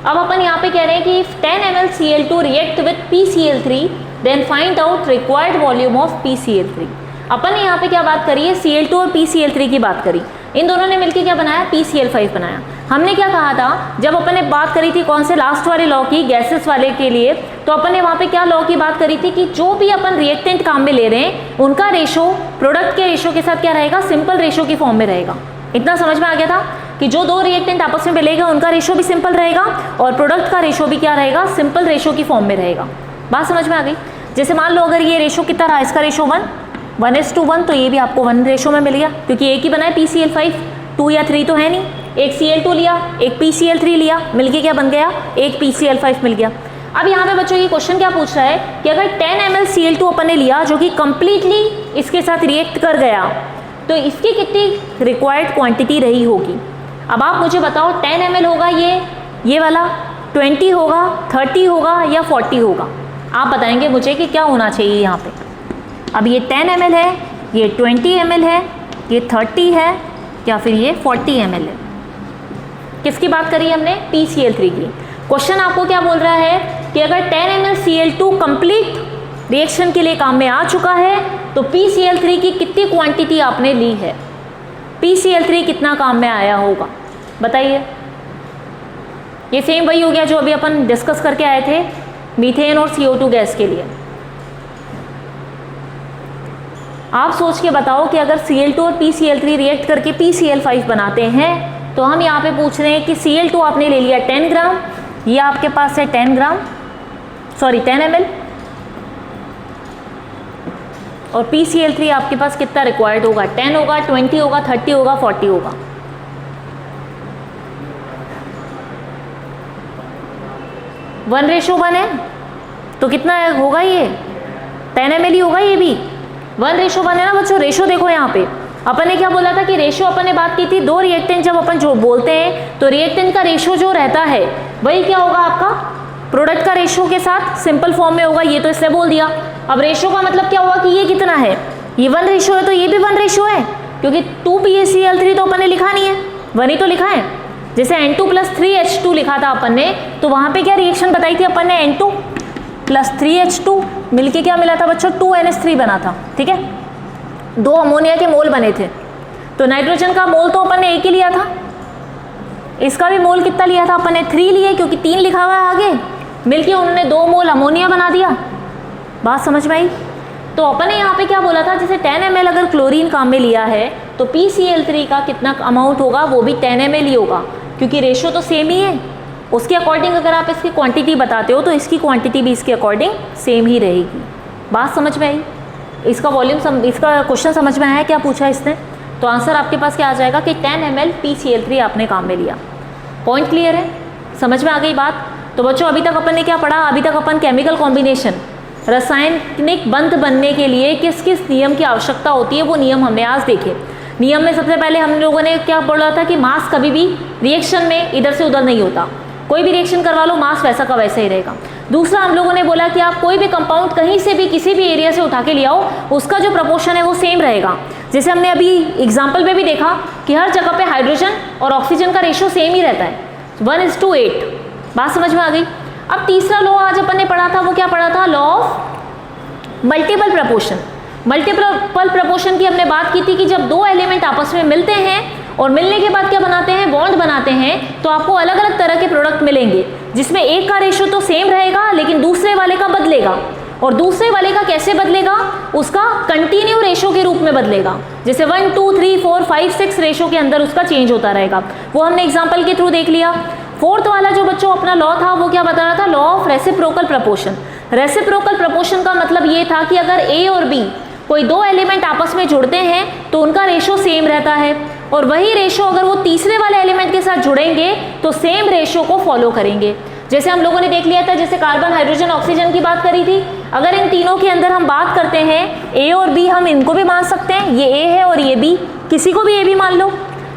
अब अपन यहाँ पे कह रहे हैं कि if 10 ml Cl2 react with PCl3 then find out required volume of PCl3। अपन ने यहाँ पे क्या बात करी है, Cl2 और PCl3 की बात करी। इन दोनों ने मिलकर क्या बनाया, PCl5 बनाया। हमने क्या कहा था, जब अपन ने बात करी थी कौन से लास्ट वाले लॉ की, गैसेस वाले के लिए, तो अपन ने वहाँ पे क्या लॉ की बात करी थी कि जो भी अपन रिएक्टेंट काम में ले रहे हैं उनका रेशो प्रोडक्ट के रेशो के साथ क्या रहेगा, सिंपल रेशो की फॉर्म में रहेगा। इतना समझ में आ गया था कि जो 2 रिएक्टेंट आपस में मिलेगा उनका रेशो भी सिंपल रहेगा और प्रोडक्ट का रेशो भी क्या रहेगा, सिंपल रेशो की फॉर्म में रहेगा। बात समझ में आ गई? जैसे मान लो अगर ये रेशो कितना रहा, इसका रेशो 1:1, तो ये भी आपको 1 रेशो में मिल गया, क्योंकि एक ही बना है PCl5, 2 या 3 तो है नहीं, एक Cl2 लिया, एक PCl3 लिया, मिलके क्या बन गया, एक PCl5 मिल गया। अब यहाँ पे बच्चों ये क्वेश्चन क्या पूछ रहा है कि अगर 10 ml Cl2 अपन ने लिया जो कि कंप्लीटली इसके साथ रिएक्ट कर गया, तो इसकी कितनी रिक्वायर्ड क्वांटिटी रही होगी। अब आप मुझे बताओ 10 ml होगा ये वाला, 20 होगा, 30 होगा या 40 होगा, आप बताएंगे मुझे कि क्या होना चाहिए यहाँ पे। अब ये 10 ml है, ये 20 ml है, ये 30 है या फिर ये 40 ml है। किसकी बात करी हमने, PCl3 की। क्वेश्चन आपको क्या बोल रहा है कि अगर 10 ml Cl2 कंप्लीट रिएक्शन के लिए काम में आ चुका है तो PCl3 की कितनी क्वांटिटी आपने ली है, PCl3 कितना काम में आया होगा बताइए। ये सेम वही हो गया जो अभी अपन डिस्कस करके आए थे मीथेन और CO2 गैस के लिए। आप सोच के बताओ कि अगर Cl2 और PCl3 रिएक्ट करके PCl5 बनाते हैं तो हम यहाँ पे पूछ रहे हैं कि Cl2 आपने ले लिया 10 ग्राम, ये आपके पास है 10 ml, और PCl3 आपके पास कितना रिक्वायर्ड होगा, 10 होगा, 20 होगा, 30 होगा, 40 होगा। वन रेशो 1 है तो कितना होगा, ये 10 ml ही होगा, ये भी 1 रेशो 1 है ना बच्चों। रेशो देखो यहाँ पे अपन ने क्या बोला था कि रेशो अपन ने बात की थी, दो रिएक्टेंट जब अपन जो बोलते हैं तो रिएक्टेंट का रेशो जो रहता है वही क्या होगा आपका प्रोडक्ट का रेशो के साथ सिंपल फॉर्म में होगा, ये तो इसने बोल दिया। अब रेशो का मतलब क्या हुआ कि ये कितना है, ये 1 रेशो है तो ये भी 1 रेशो है, क्योंकि 2PaCl3 तो अपन ने लिखा नहीं है, 1 ही तो लिखा है। जैसे N2+3H2 लिखा था अपन ने, तो वहां पे क्या रिएक्शन बताई थी अपन ने, N2+3H2 मिलके क्या मिला था बच्चों, 2NH3 बना था, ठीक है। 2 अमोनिया के मोल बने थे, तो नाइट्रोजन का मोल तो अपन ने 1 ही लिया था, इसका भी मोल कितना लिया था अपन ने, 3 लिए, क्योंकि 3 लिखा हुआ है आगे, मिलके उन्होंने 2 मोल अमोनिया बना दिया। बात समझ में आई। तो अपन ने यहाँ पे क्या बोला था, जैसे 10 ml अगर क्लोरीन काम में लिया है तो PCl3 का कितना अमाउंट होगा, वो भी 10 ml ही होगा, क्योंकि रेशो तो सेम ही है। उसके अकॉर्डिंग अगर आप इसकी क्वांटिटी बताते हो तो इसकी क्वांटिटी भी इसके अकॉर्डिंग सेम ही रहेगी। बात समझ में आई। इसका वॉल्यूम इसका क्वेश्चन समझ में आया क्या पूछा इसने, तो आंसर आपके पास क्या आ जाएगा कि 10 ml PCl3 आपने काम में लिया। पॉइंट क्लियर है, समझ में आ गई बात। तो बच्चों अभी तक अपन ने क्या पढ़ा, अभी तक अपन केमिकल कॉम्बिनेशन, रासायनिक बंध बनने के लिए किस किस नियम की आवश्यकता होती है वो नियम हमने आज देखे। नियम में सबसे पहले हम लोगों ने क्या बोला था कि मास कभी भी रिएक्शन में इधर से उधर नहीं होता, कोई भी रिएक्शन करवा लो मास वैसा का वैसा ही रहेगा। दूसरा हम लोगों ने बोला कि आप कोई भी कंपाउंड कहीं से भी किसी भी एरिया से उठा के ले आओ, उसका जो प्रपोर्शन है वो सेम रहेगा। जैसे हमने अभी एग्जाम्पल में भी देखा कि हर जगह पे हाइड्रोजन और ऑक्सीजन का रेशियो सेम ही रहता है, 1:8। बात समझ में आ गई। अब तीसरा लॉ आज अपन ने पढ़ा था, वो क्या पढ़ा था, law of multiple proportion. Multiple proportion की हमने बात की थी कि जब दो एलिमेंट आपस में मिलते हैं और मिलने के बाद क्या बनाते हैं, बॉन्ड बनाते हैं, तो आपको अलग अलग तरह के प्रोडक्ट मिलेंगे, जिसमें एक का रेशो तो सेम रहेगा लेकिन दूसरे वाले का बदलेगा। और दूसरे वाले का कैसे बदलेगा, उसका कंटिन्यू रेशो के रूप में बदलेगा। जैसे 1, 2, 3, 4, 5, 6 रेशो के अंदर उसका चेंज होता रहेगा। वो हमने एग्जाम्पल के थ्रू देख लिया। फोर्थ वाला जो बच्चों अपना लॉ था वो क्या बता रहा था, law of reciprocal proportion. Reciprocal proportion का मतलब ये था कि अगर ए और बी कोई दो एलिमेंट आपस में जुड़ते हैं तो उनका रेशो सेम रहता है, और वही रेशो अगर वो तीसरे वाले एलिमेंट के साथ जुड़ेंगे तो सेम रेशो को फॉलो करेंगे। जैसे हम लोगों ने देख लिया था, जैसे कार्बन, हाइड्रोजन, ऑक्सीजन की बात करी थी। अगर इन तीनों के अंदर हम बात करते हैं ए और बी, हम इनको भी मान सकते हैं, ये ए है और ये बी, किसी को भी ए भी मान लो।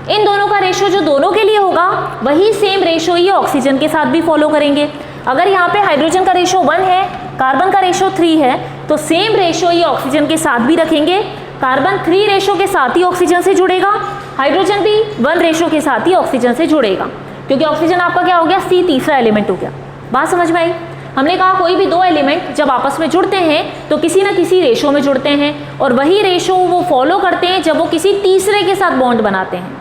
इन दोनों का रेशो जो दोनों के लिए होगा वही सेम रेशो ये ऑक्सीजन के साथ भी फॉलो करेंगे। अगर यहाँ पे हाइड्रोजन का रेशो 1 है, कार्बन का रेशो 3 है, तो सेम रेशो ये ऑक्सीजन के साथ भी रखेंगे। कार्बन 3 रेशो के साथ ही ऑक्सीजन से जुड़ेगा, हाइड्रोजन भी 1 रेशो के साथ ही ऑक्सीजन से जुड़ेगा, क्योंकि ऑक्सीजन आपका क्या हो गया, C तीसरा एलिमेंट हो गया। बात समझ में आई। हमने कहा कोई भी दो एलिमेंट जब आपस में जुड़ते हैं तो किसी न किसी रेशो में जुड़ते हैं, और वही रेशो वो फॉलो करते हैं जब वो किसी तीसरे के साथ बॉन्ड बनाते हैं।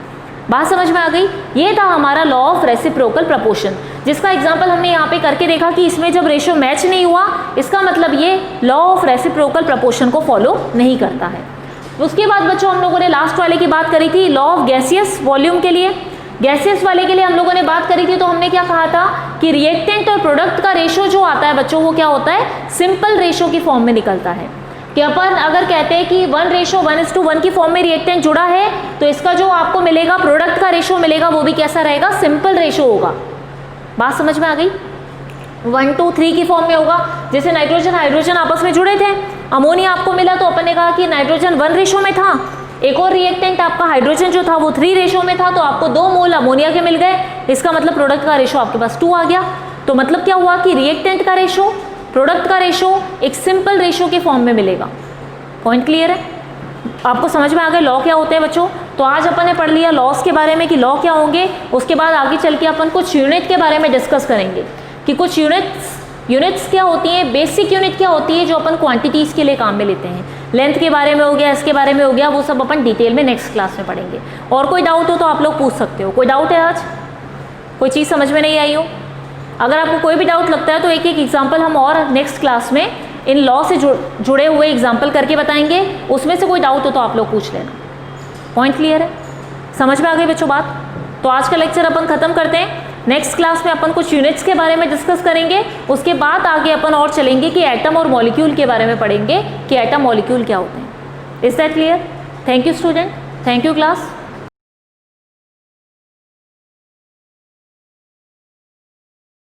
बात समझ में आ गई। ये था हमारा लॉ ऑफ रेसिप्रोकल प्रपोर्शन, जिसका एग्जांपल हमने यहाँ पे करके देखा कि इसमें जब रेशो मैच नहीं हुआ, इसका मतलब ये लॉ ऑफ रेसिप्रोकल प्रपोर्शन को फॉलो नहीं करता है। उसके बाद बच्चों हम लोगों ने लास्ट वाले की बात करी थी, लॉ ऑफ गैसियस वॉल्यूम के लिए। गैसियस वाले के लिए हम लोगों ने बात करी थी, तो हमने क्या कहा था कि रिएक्टेंट और प्रोडक्ट का रेशो जो आता है बच्चों, वो क्या होता है, सिंपल रेशो की फॉर्म में निकलता है। कि अपन अगर कहते हैं कि 1:1:1 की फॉर्म में रिएक्टेंट जुड़ा है तो इसका जो आपको मिलेगा प्रोडक्ट का रेशो मिलेगा वो भी कैसा रहेगा, सिंपल रेशो होगा। बात समझ में आ गई? 1 to 3 की फॉर्म में होगा। जैसे नाइट्रोजन हाइड्रोजन आपस में जुड़े थे, अमोनिया आपको मिला तो अपन ने कहा कि नाइट्रोजन 1 रेशो में था, एक और रिएक्टेंट आपका हाइड्रोजन जो था वो 3 रेशो में था, तो आपको 2 मोल अमोनिया के मिल गए। इसका मतलब प्रोडक्ट का रेशो आपके पास 2 आ गया। तो मतलब क्या हुआ कि रिएक्टेंट का रेशो, प्रोडक्ट का रेशो एक सिंपल रेशो के फॉर्म में मिलेगा। पॉइंट क्लियर है? आपको समझ में आ गया लॉ क्या होते हैं बच्चों? तो आज अपन ने पढ़ लिया लॉस के बारे में कि लॉ क्या होंगे। उसके बाद आगे चल के अपन कुछ यूनिट के बारे में डिस्कस करेंगे कि कुछ यूनिट्स क्या होती हैं, बेसिक यूनिट क्या होती है जो अपन क्वांटिटीज़ के लिए काम में लेते हैं। लेंथ के बारे में हो गया, इसके बारे में हो गया, वो सब अपन डिटेल में नेक्स्ट क्लास में पढ़ेंगे। और कोई डाउट हो तो आप लोग पूछ सकते हो। कोई डाउट है आज? कोई चीज़ समझ में नहीं आई हो? अगर आपको कोई भी डाउट लगता है तो एक एक एग्जाम्पल हम और नेक्स्ट क्लास में इन लॉ से जुड़े हुए एग्जाम्पल करके बताएंगे। उसमें से कोई डाउट हो तो आप लोग पूछ लेना। पॉइंट क्लियर है? समझ में आ गई बच्चों बात? तो आज का लेक्चर अपन खत्म करते हैं। नेक्स्ट क्लास में अपन कुछ यूनिट्स के बारे में डिस्कस करेंगे। उसके बाद आगे अपन और चलेंगे कि एटम और मॉलिक्यूल के बारे में पढ़ेंगे कि एटम मॉलिक्यूल क्या होते हैं। Is that clear? Thank you student, thank you class.